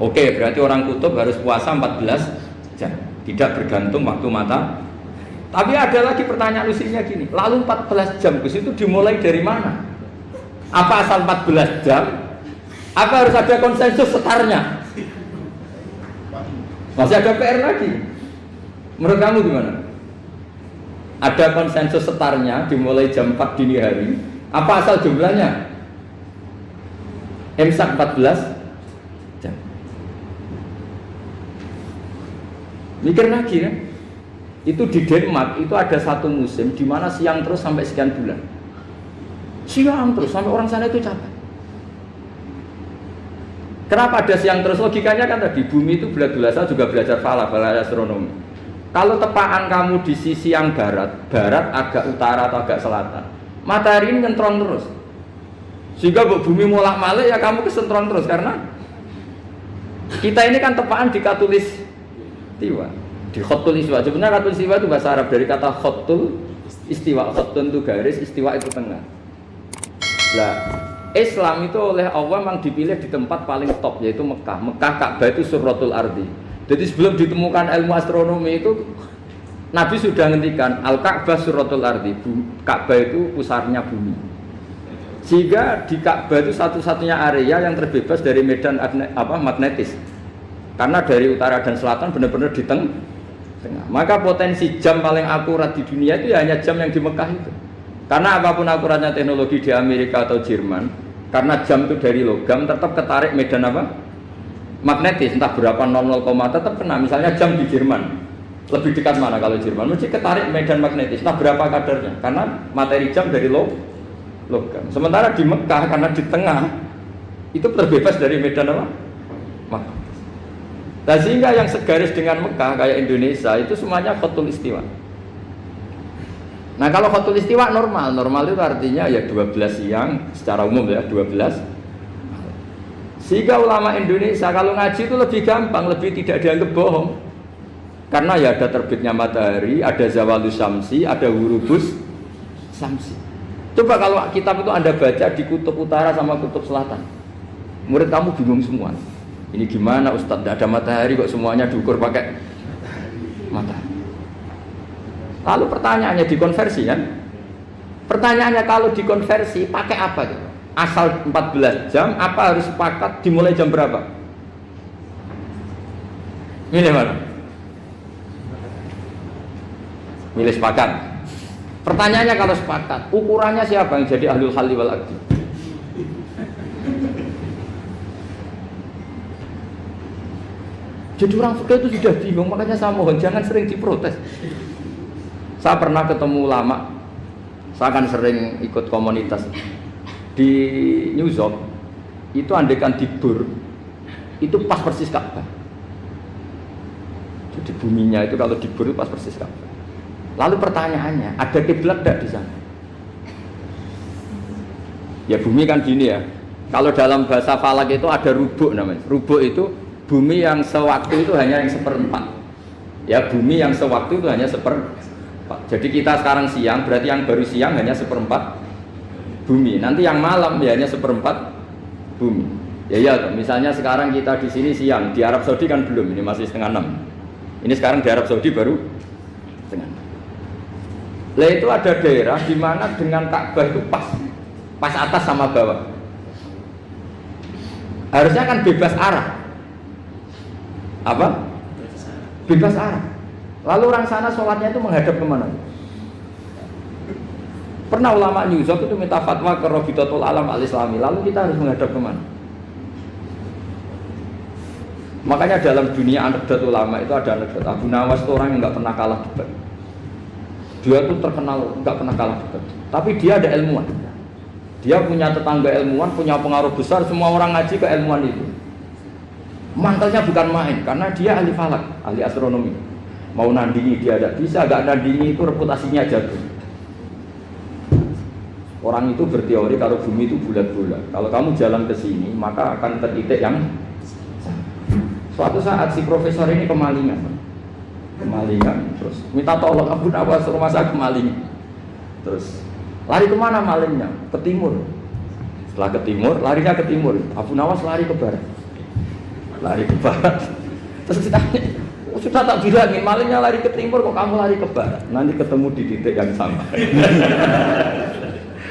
Oke, berarti orang kutub harus puasa 14 jam. Tidak bergantung waktu mata. Tapi ada lagi pertanyaan lucunya gini, lalu 14 jam Gus itu dimulai dari mana? Apa asal 14 jam? Apa harus ada konsensus setarnya? Masih ada PR lagi. Menurut kamu gimana? Ada konsensus setarnya dimulai jam 4 dini hari. Apa asal jumlahnya? Imsak 14 jam. Mikir lagi kan? Itu di Denmark itu ada satu musim di mana siang terus sampai sekian bulan. Siang terus sampai orang sana itu capek. Kenapa ada siang terus? Logikanya kan tadi bumi itu bulat-bulat. Saya juga belajar falak, belajar astronomi. Kalau tepaan kamu di sisi yang barat agak utara atau agak selatan, matahari ini nyentron terus. Sehingga bumi molak-malik ya kamu kesentron terus karena kita ini kan tepaan di katulis istiwa, di khotul istiwa. Sebenarnya khotul istiwa itu bahasa Arab dari kata khotul istiwa. Khotun itu garis, istiwa itu tengah. Nah, Islam itu oleh Allah memang dipilih di tempat paling top yaitu Mekah. Mekah Ka'bah itu surratul ardi. Jadi sebelum ditemukan ilmu astronomi itu Nabi sudah ngendikan Al-Ka'bah surratul ardi. Ka'bah itu pusarnya bumi. Sehingga di Ka'bah itu satu-satunya area yang terbebas dari medan magnetis. Karena dari utara dan selatan benar-benar di tengah. Maka potensi jam paling akurat di dunia itu ya hanya jam yang di Mekah itu. Karena apapun akuratnya teknologi di Amerika atau Jerman, karena jam itu dari logam tetap ketarik medan magnetis, entah berapa 00, tetap kena. Misalnya jam di Jerman lebih dekat mana kalau Jerman? Mesti ketarik medan magnetis, entah berapa kadarnya. Karena materi jam dari logam. Sementara di Mekah karena di tengah itu terbebas dari medan magnetis. Nah, sehingga yang segaris dengan Mekah kayak Indonesia itu semuanya khotul istiwa. Nah kalau khotul istiwa normal itu artinya ya 12 siang secara umum ya 12. Sehingga ulama Indonesia kalau ngaji itu lebih gampang, lebih tidak dianggap bohong. Karena ya ada terbitnya matahari, ada zawalus syamsi, ada hurubus syamsi. Coba kalau kitab itu Anda baca di kutub utara sama kutub selatan, murid kamu bingung semua. Ini gimana Ustadz, tidak ada matahari kok semuanya diukur pakai matahari. Lalu pertanyaannya dikonversi kan? Pertanyaannya kalau dikonversi pakai apa gitu? Asal 14 jam, apa harus sepakat dimulai jam berapa? Milih mana? Milih sepakat. Pertanyaannya kalau sepakat, ukurannya siapa yang jadi ahlul halli wal aqdi? Jadi orang fikih itu sudah bingung, makanya saya mohon jangan sering diprotes. Saya pernah ketemu ulama, saya kan sering ikut komunitas di New York. Itu andekan dibur, itu pas persis Ka'bah. Jadi buminya itu kalau dibur itu pas persis Ka'bah. Lalu pertanyaannya, ada kiblat tidak di sana? Ya bumi kan gini ya. Kalau dalam bahasa falak itu ada rubuk namanya. Rubuk itu bumi yang sewaktu itu hanya yang seperempat. Ya bumi yang sewaktu itu hanya seperempat. Jadi kita sekarang siang, berarti yang baru siang hanya seperempat bumi. Nanti yang malam ya hanya seperempat bumi. Ya, misalnya sekarang kita di sini siang, di Arab Saudi kan belum, ini masih setengah 6. Ini sekarang di Arab Saudi baru setengah 6. Lah itu ada daerah di mana dengan Ka'bah itu pas atas sama bawah. Harusnya kan bebas arah. Apa? Bebas arah. Lalu orang sana sholatnya itu menghadap kemana? Pernah ulama New York itu minta fatwa ke Rabitatul Alam Al-Islami. Lalu kita harus menghadap kemana? Makanya dalam dunia anekdot ulama itu ada anekdot Abu Nawas itu orang yang nggak pernah kalah debat. Dia tuh terkenal nggak pernah kalah debat. Tapi dia ada ilmuwan. Dia punya tetangga ilmuwan, punya pengaruh besar. Semua orang ngaji ke ilmuwan itu. Mantelnya bukan main, karena dia ahli falak, ahli astronomi. Mau nandingi dia tidak bisa, nggak nandingi itu reputasinya jatuh. Orang itu berteori kalau bumi itu bulat-bulat. Kalau kamu jalan ke sini, maka akan tertitik yang suatu saat si profesor ini kemalingan, terus minta tolong Abu Nawas rumah saya kemalingan. Terus lari kemana malingnya? Ke timur. Setelah ke timur, larinya ke timur. Abu Nawas lari ke barat. Terus ditanya, sudah tak bilangin malingnya lari ke timur kok kamu lari ke barat. Nanti ketemu di titik yang sama.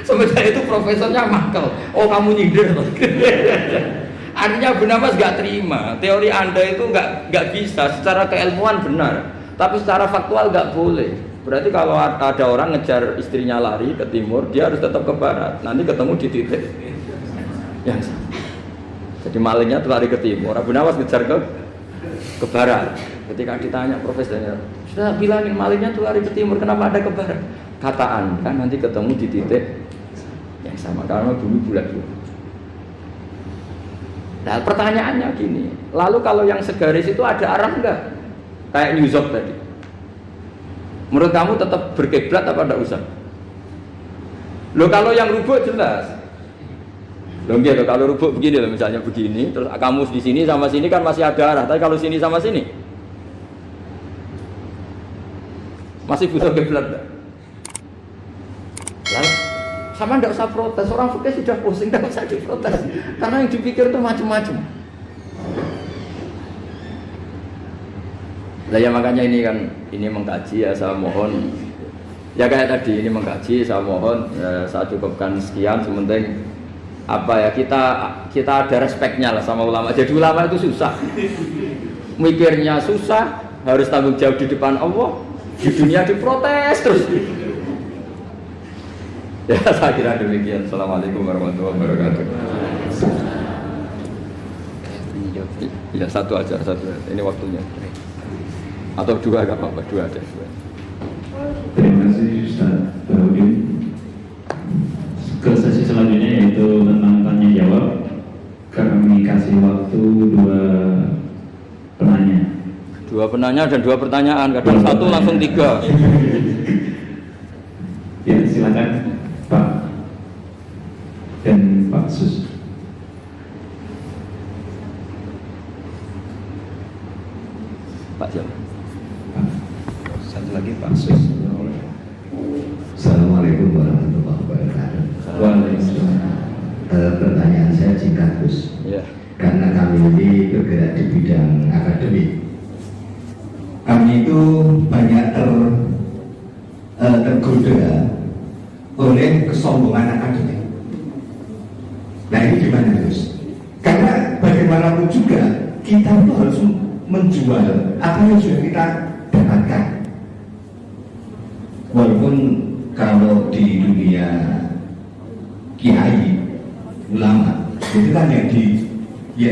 Sebenarnya itu profesornya makel. Oh kamu nyindir. Artinya Abu Nawas gak terima. Teori Anda itu gak bisa. Secara keilmuan benar, tapi secara faktual gak boleh. Berarti kalau ada orang ngejar istrinya lari ke timur, dia harus tetap ke barat. Nanti ketemu di titik yang sama. Jadi malingnya tuh lari ke timur, Abu Nawas ngejar ke barat. Ketika ditanya profesornya, sudah bilangin malingnya tuh lari ke timur, kenapa ada ke barat? Kata Anda nanti ketemu di titik yang sama karena bumi bulat-bulat. Nah pertanyaannya gini, lalu kalau yang segaris itu ada arah enggak? Kayak New York tadi. Menurut kamu tetap berkiblat apa enggak usah? Loh kalau yang rubuk jelas. Loh gitu, kalau rubuk begini loh, misalnya begini, terus kamu di sini sama sini kan masih ada arah. Tapi kalau sini sama sini masih butuh kiblat enggak? Lalu sama enggak usah protes, orang fikih sudah pusing, enggak usah diprotes. Karena yang dipikir itu macam-macam. Lah ya makanya ini kan, ini mengkaji ya saya mohon. Ya kayak tadi ini mengkaji, saya mohon saya cukupkan sekian. Sementing apa ya kita ada respeknya lah sama ulama. Jadi ulama itu susah, mikirnya susah, harus tanggung jawab di depan Allah, di dunia diprotes terus. Ya saya kira demikian. Assalamualaikum warahmatullahi wabarakatuh. Ya satu aja. Ini waktunya. Atau dua nggak apa-apa, dua aja. Terima kasih Ustaz Bahrudin. Ke sesi selanjutnya yaitu tentang tanya jawab. Kami kasih waktu dua penanya. Dua penanya dan dua pertanyaan, kadang satu langsung tiga. Ya, silakan Pak dan Pak Sus. Pak siapa? Satu lagi Pak Sus. Assalamualaikum warahmatullahi wabarakatuh. Waalaikumsalam. Pertanyaan saya singkat, Gus. Ya. Karena kami ini bergerak di bidang akademik, kami itu banyak tergoda oleh kesombongan akademik. Nah ini gimana, Gus? Karena bagaimanapun juga kita itu harus menjual apa yang sudah kita dapatkan. Walaupun kalau di dunia kiai, ulama, itu kan yang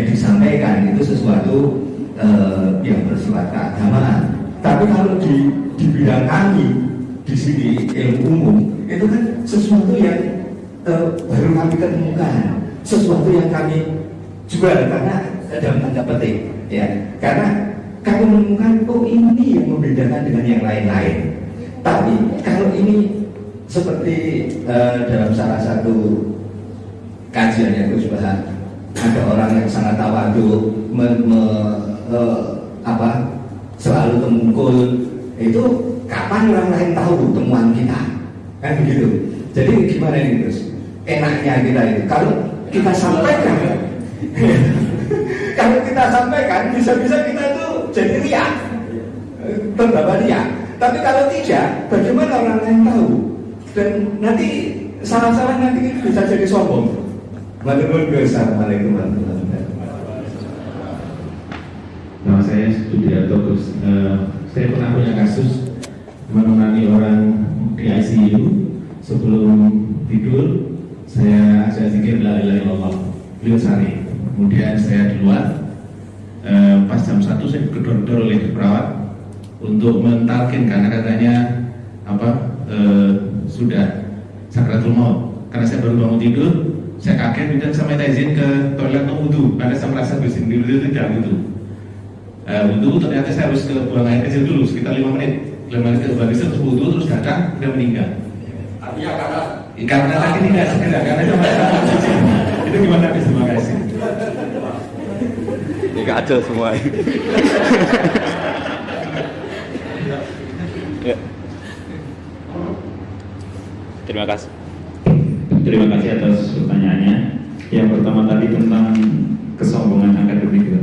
disampaikan itu sesuatu yang bersifat keagamaan. Tapi kalau di bidang kami di sini ilmu umum itu kan sesuatu yang baru kami ketemukan, sesuatu yang kami jual karena dalam tanda petik, ya. Karena kami menemukan ini yang membedakan dengan yang lain-lain. Tapi kalau ini seperti dalam salah satu kajian yang Gus bahas, ada orang yang sangat tawadu selalu temungkul, itu kapan orang lain tahu temuan kita, kan begitu. Jadi gimana ini Gus? Enaknya kita itu kalau kita sampaikan kalau kita sampaikan bisa-bisa kita itu jadi riak, terbawa riak. Tapi kalau tidak, bagaimana orang lain tahu? Dan nanti salah-salah nanti bisa jadi sombong. Assalamualaikum warahmatullahi wabarakatuh. Nama saya Sudiarto Gus. Saya pernah punya kasus menemani orang di ICU. Sebelum tidur, saya ajak zikir la ilaha illallah. Beliau cari. Kemudian saya di luar. Pas jam 1 saya gedor-gedor oleh perawat untuk mentalkin karena katanya sudah sakaratul maut. Karena saya baru bangun tidur, saya kaget, kemudian saya minta izin ke toilet untuk wudhu karena saya merasa bersin di wudhu tidak wudhu. Wudhu ternyata saya harus ke buang air kecil dulu sekitar 5 menit. 5 menit ke buang kecil terus wudhu terus datang dia meninggal. Artinya Karena tadi tidak segera karena itu masalah cuci. Itu gimana guys? Terima kasih. Ini kacau semua. Ya. Terima kasih. Terima kasih atas pertanyaannya. Yang pertama tadi tentang kesombongan akademik.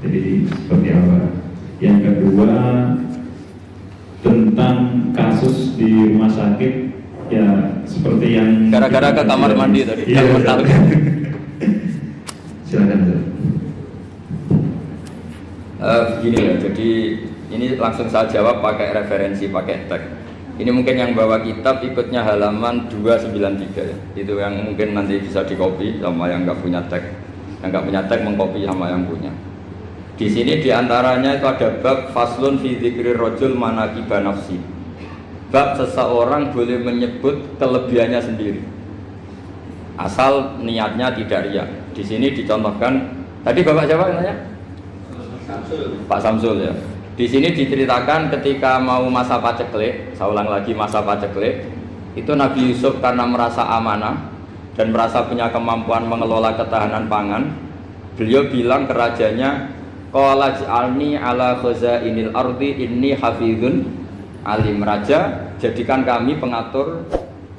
Jadi seperti apa? Yang kedua tentang kasus di rumah sakit, ya seperti yang Gara-gara ke kamar mandi tadi. Iya, Mental. silakan. Begini ya, jadi ini langsung saya jawab pakai referensi, pakai tag. Ini mungkin yang bawa kitab ikutnya halaman 293 ya. Itu yang mungkin nanti bisa dikopi sama yang nggak punya tag. Yang nggak punya tag mengkopi sama yang punya. Di sini diantaranya itu ada bab faslun fi dzikri rajul manaqiba nafsi. Bab seseorang boleh menyebut kelebihannya sendiri. Asal niatnya tidak riya. Di sini dicontohkan tadi Bapak siapa namanya? Pak Samsul ya. Di sini diceritakan ketika mau masa paceklik, saya ulang lagi masa paceklik, itu Nabi Yusuf karena merasa amanah dan merasa punya kemampuan mengelola ketahanan pangan, beliau bilang ke rajanya, qala ja'alni ala khazainil ardi inni hafizun alim. Raja, jadikan kami pengatur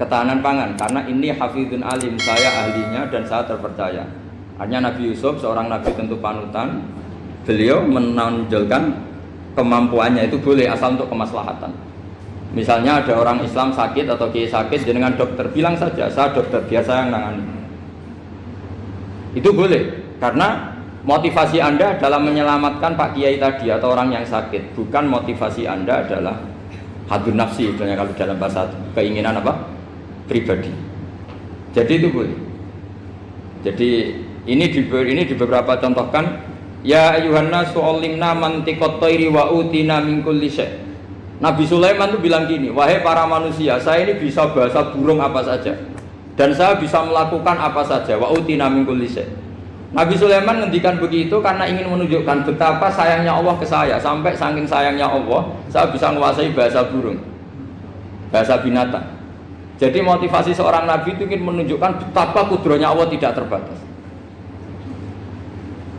ketahanan pangan karena ini hafizun alim, saya ahlinya dan saya terpercaya. Hanya Nabi Yusuf seorang nabi tentu panutan, beliau menonjolkan kemampuannya itu boleh asal untuk kemaslahatan. Misalnya ada orang Islam sakit atau kiai sakit, dengan dokter bilang saja saya dokter, biar saya yang nangani. Itu boleh karena motivasi Anda dalam menyelamatkan Pak Kiai tadi atau orang yang sakit, bukan motivasi Anda adalah hadun nafsi, istilahnya kalau dalam bahasa keinginan apa? Pribadi. Jadi itu boleh. Jadi ini di beberapa contohkan. Ya ayuhan nasu ulimna mantiqat thairi wa utina min kulli syai'. Nabi Sulaiman itu bilang gini, wahai para manusia, saya ini bisa bahasa burung apa saja dan saya bisa melakukan apa saja. Wa utina min kulli syai'. Nabi Sulaiman ngendikan begitu karena ingin menunjukkan betapa sayangnya Allah ke saya. Sampai saking sayangnya Allah, saya bisa menguasai bahasa burung, bahasa binatang. Jadi motivasi seorang Nabi itu ingin menunjukkan betapa kudrohnya Allah tidak terbatas.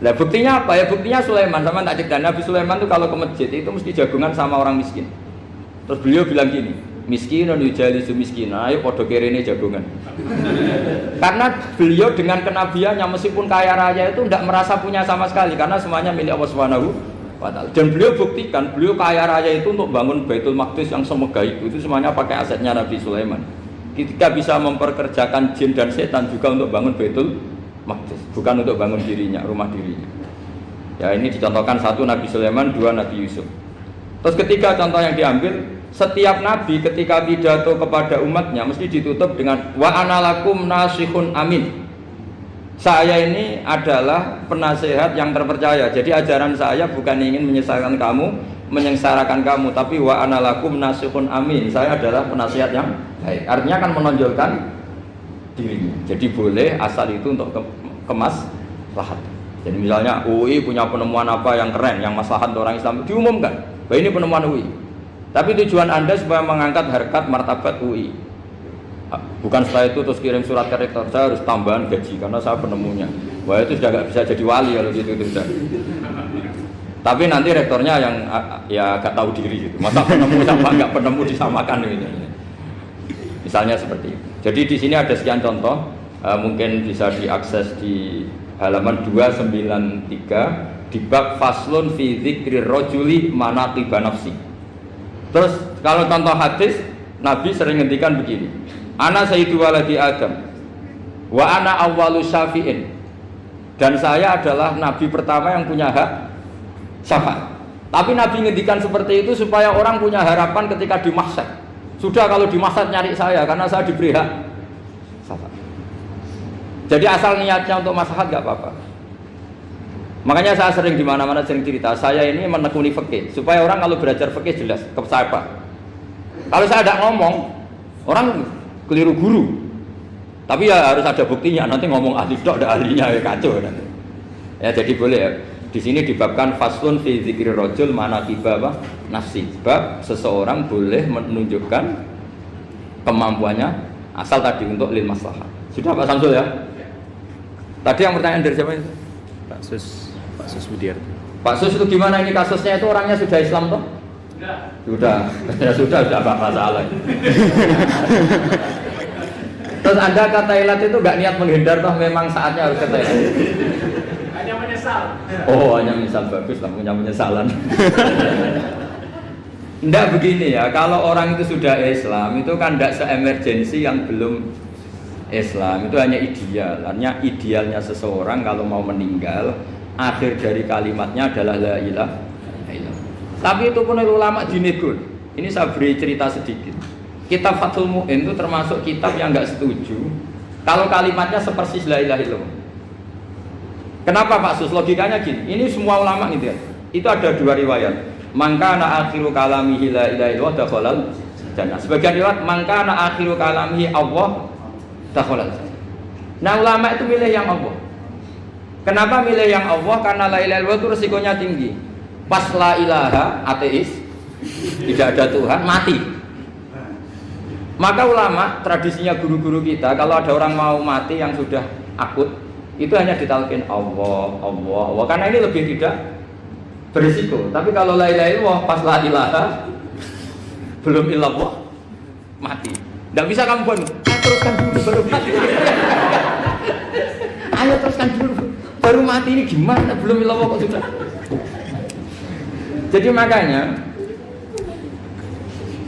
Nah buktinya apa ya? Buktinya Sulaiman, sama tak cerita. Nabi Sulaiman itu kalau ke masjid itu mesti jagungan sama orang miskin. Terus beliau bilang gini, miskinun yujalisu miskina, ayo podo kerene jagungan. Karena beliau dengan kenabiannya meskipun kaya raya itu tidak merasa punya sama sekali karena semuanya milik Allah Subhanahu wa Ta'ala. Dan beliau buktikan beliau kaya raya itu untuk bangun Baitul Maqdis yang semegah itu semuanya pakai asetnya Nabi Sulaiman. Ketika bisa memperkerjakan jin dan setan juga untuk bangun Baitul Maqdis, bukan untuk bangun dirinya, rumah dirinya. Ya ini dicontohkan satu Nabi Sulaiman, dua Nabi Yusuf. Terus ketiga contoh yang diambil, setiap nabi ketika pidato kepada umatnya mesti ditutup dengan wa analakum nasihun amin. Saya ini adalah penasehat yang terpercaya. Jadi ajaran saya bukan ingin menyengsarakan kamu, tapi wa analakum nasihun amin. Saya adalah penasehat yang baik. Artinya akan menonjolkan dirinya. Jadi boleh asal itu untuk kemaslahat. Jadi misalnya UI punya penemuan apa yang keren, yang maslahat orang Islam diumumkan. Bahwa ini penemuan UI. Tapi tujuan Anda supaya mengangkat harkat martabat UI. Bukan setelah itu terus kirim surat ke rektor, saya harus tambahan gaji karena saya penemunya. Wah itu sudah nggak bisa jadi wali kalau gitu itu sudah. Tapi nanti rektornya yang ya nggak tahu diri gitu. Masa penemu sama nggak penemu disamakan gitu. Misalnya seperti itu. Jadi di sini ada sekian contoh, mungkin bisa diakses di halaman 293 di bab faslun fi dzikri rajuli manaqiba nafsi. Terus kalau contoh hadis, Nabi sering ngendikan begini, ana sayyidu waladi Adam wa ana awwalu syafi'in, dan saya adalah nabi pertama yang punya hak syafaat. Tapi Nabi ngendikan seperti itu supaya orang punya harapan ketika di mahsyar. Sudah kalau di mahsyar nyari saya karena saya diberi hak syafaat. Jadi asal niatnya untuk maslahat gak apa-apa. Makanya saya sering di mana-mana sering cerita, saya ini menekuni fikih supaya orang kalau belajar fikih jelas ke saya Pak. Kalau saya tidak ngomong, orang keliru guru. Tapi ya harus ada buktinya. Nanti ngomong ahli dok, ada ahlinya ya kacau nanti. Ya jadi boleh ya. Di sini dibabkan faslun fi dzikri rajul manaqiba nafsi. Bab seseorang boleh menunjukkan kemampuannya asal tadi untuk lil maslahah. Sudah Pak Samsul ya? Tadi yang pertanyaan dari siapa itu? Pak Sus Widiarto. Pak Sus itu gimana ini kasusnya itu orangnya sudah Islam toh? Sudah. Sudah apa masalah. Terus Anda ke Thailand itu nggak niat menghindar toh, memang saatnya harus ke Thailand. Hanya menyesal. Oh, hanya menyesal, bagus lah punya penyesalan. Nggak begini ya, kalau orang itu sudah Islam itu kan nggak se-emergensi yang belum Islam, itu hanya ideal. Artinya idealnya seseorang kalau mau meninggal, akhir dari kalimatnya adalah la ilaha illallah. Tapi itu pun ulama dinego. Ini saya beri cerita sedikit. Kitab Fathul Mu'in itu termasuk kitab yang nggak setuju kalau kalimatnya sepersis la ilaha illallah. Kenapa Pak Sus? Logikanya gini, ini semua ulama gitu ya. Itu ada dua riwayat. Mangkana akhiru kalamihi la ilaha illallah dakhalal jannah. Sebagian riwayat mangkana akhiru kalamihi Allah dakhalal jannah. Nah ulama itu milih yang Allah. Kenapa milih yang Allah? Karena la ilaha illallah itu resikonya tinggi. Pas la ilaha ateis, tidak ada Tuhan, mati. Maka ulama, tradisinya guru-guru kita, kalau ada orang mau mati yang sudah akut, itu hanya ditalkin Allah, Allah, Allah. Karena ini lebih tidak berisiko. Tapi kalau la ilaha illallah, pas la ilaha belum illallah, mati. Tidak bisa kamu buat, teruskan dulu baru mati. Ayo teruskan dulu baru mati, ini gimana? Belum illallah kok sudah. Jadi makanya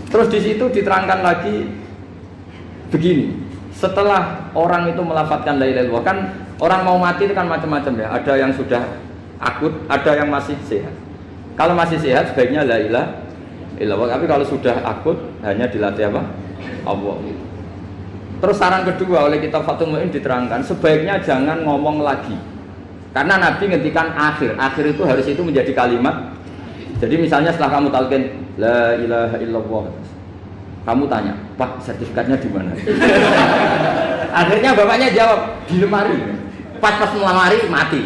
terus di situ diterangkan lagi begini. Setelah orang itu melafadzkan la ilaha illallah, kan orang mau mati itu kan macam-macam ya. Ada yang sudah akut, ada yang masih sehat. Kalau masih sehat sebaiknya la ilaha illallah. Tapi kalau sudah akut hanya dilatih apa? Allah. Terus saran kedua oleh kitab Fathul Mu'in diterangkan sebaiknya jangan ngomong lagi. Karena Nabi ngendikan akhir itu harus itu menjadi kalimat. Jadi misalnya setelah kamu talqin la ilaha illallah, kamu tanya, "Pak, sertifikatnya di mana?" Akhirnya bapaknya jawab, "Di lemari." pas melamari mati.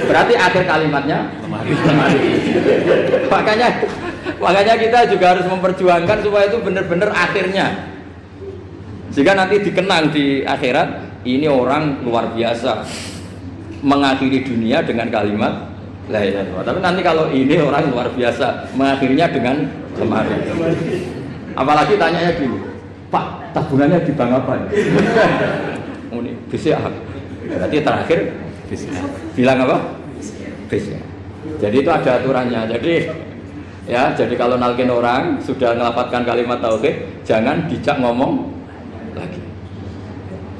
Berarti akhir kalimatnya melamari. Makanya kita juga harus memperjuangkan supaya itu benar-benar akhirnya. Jika nanti dikenang di akhirat, ini orang luar biasa mengakhiri dunia dengan kalimat la ilaha illallah. Tapi nanti kalau ini orang luar biasa mengakhirinya dengan lemari. Apalagi tanyanya gini, Pak, tabungannya di bank apa? Ini BCA. Berarti terakhir bilang apa? BCA. Jadi itu ada aturannya. Jadi kalau nalkin orang sudah melafadzkan kalimat tauhid, jangan dijak ngomong lagi.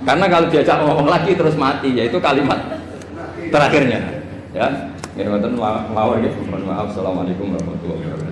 Karena kalau diajak ngomong lagi terus mati, yaitu kalimat terakhirnya. Ya, mohon maaf. Assalamualaikum warahmatullahi wabarakatuh.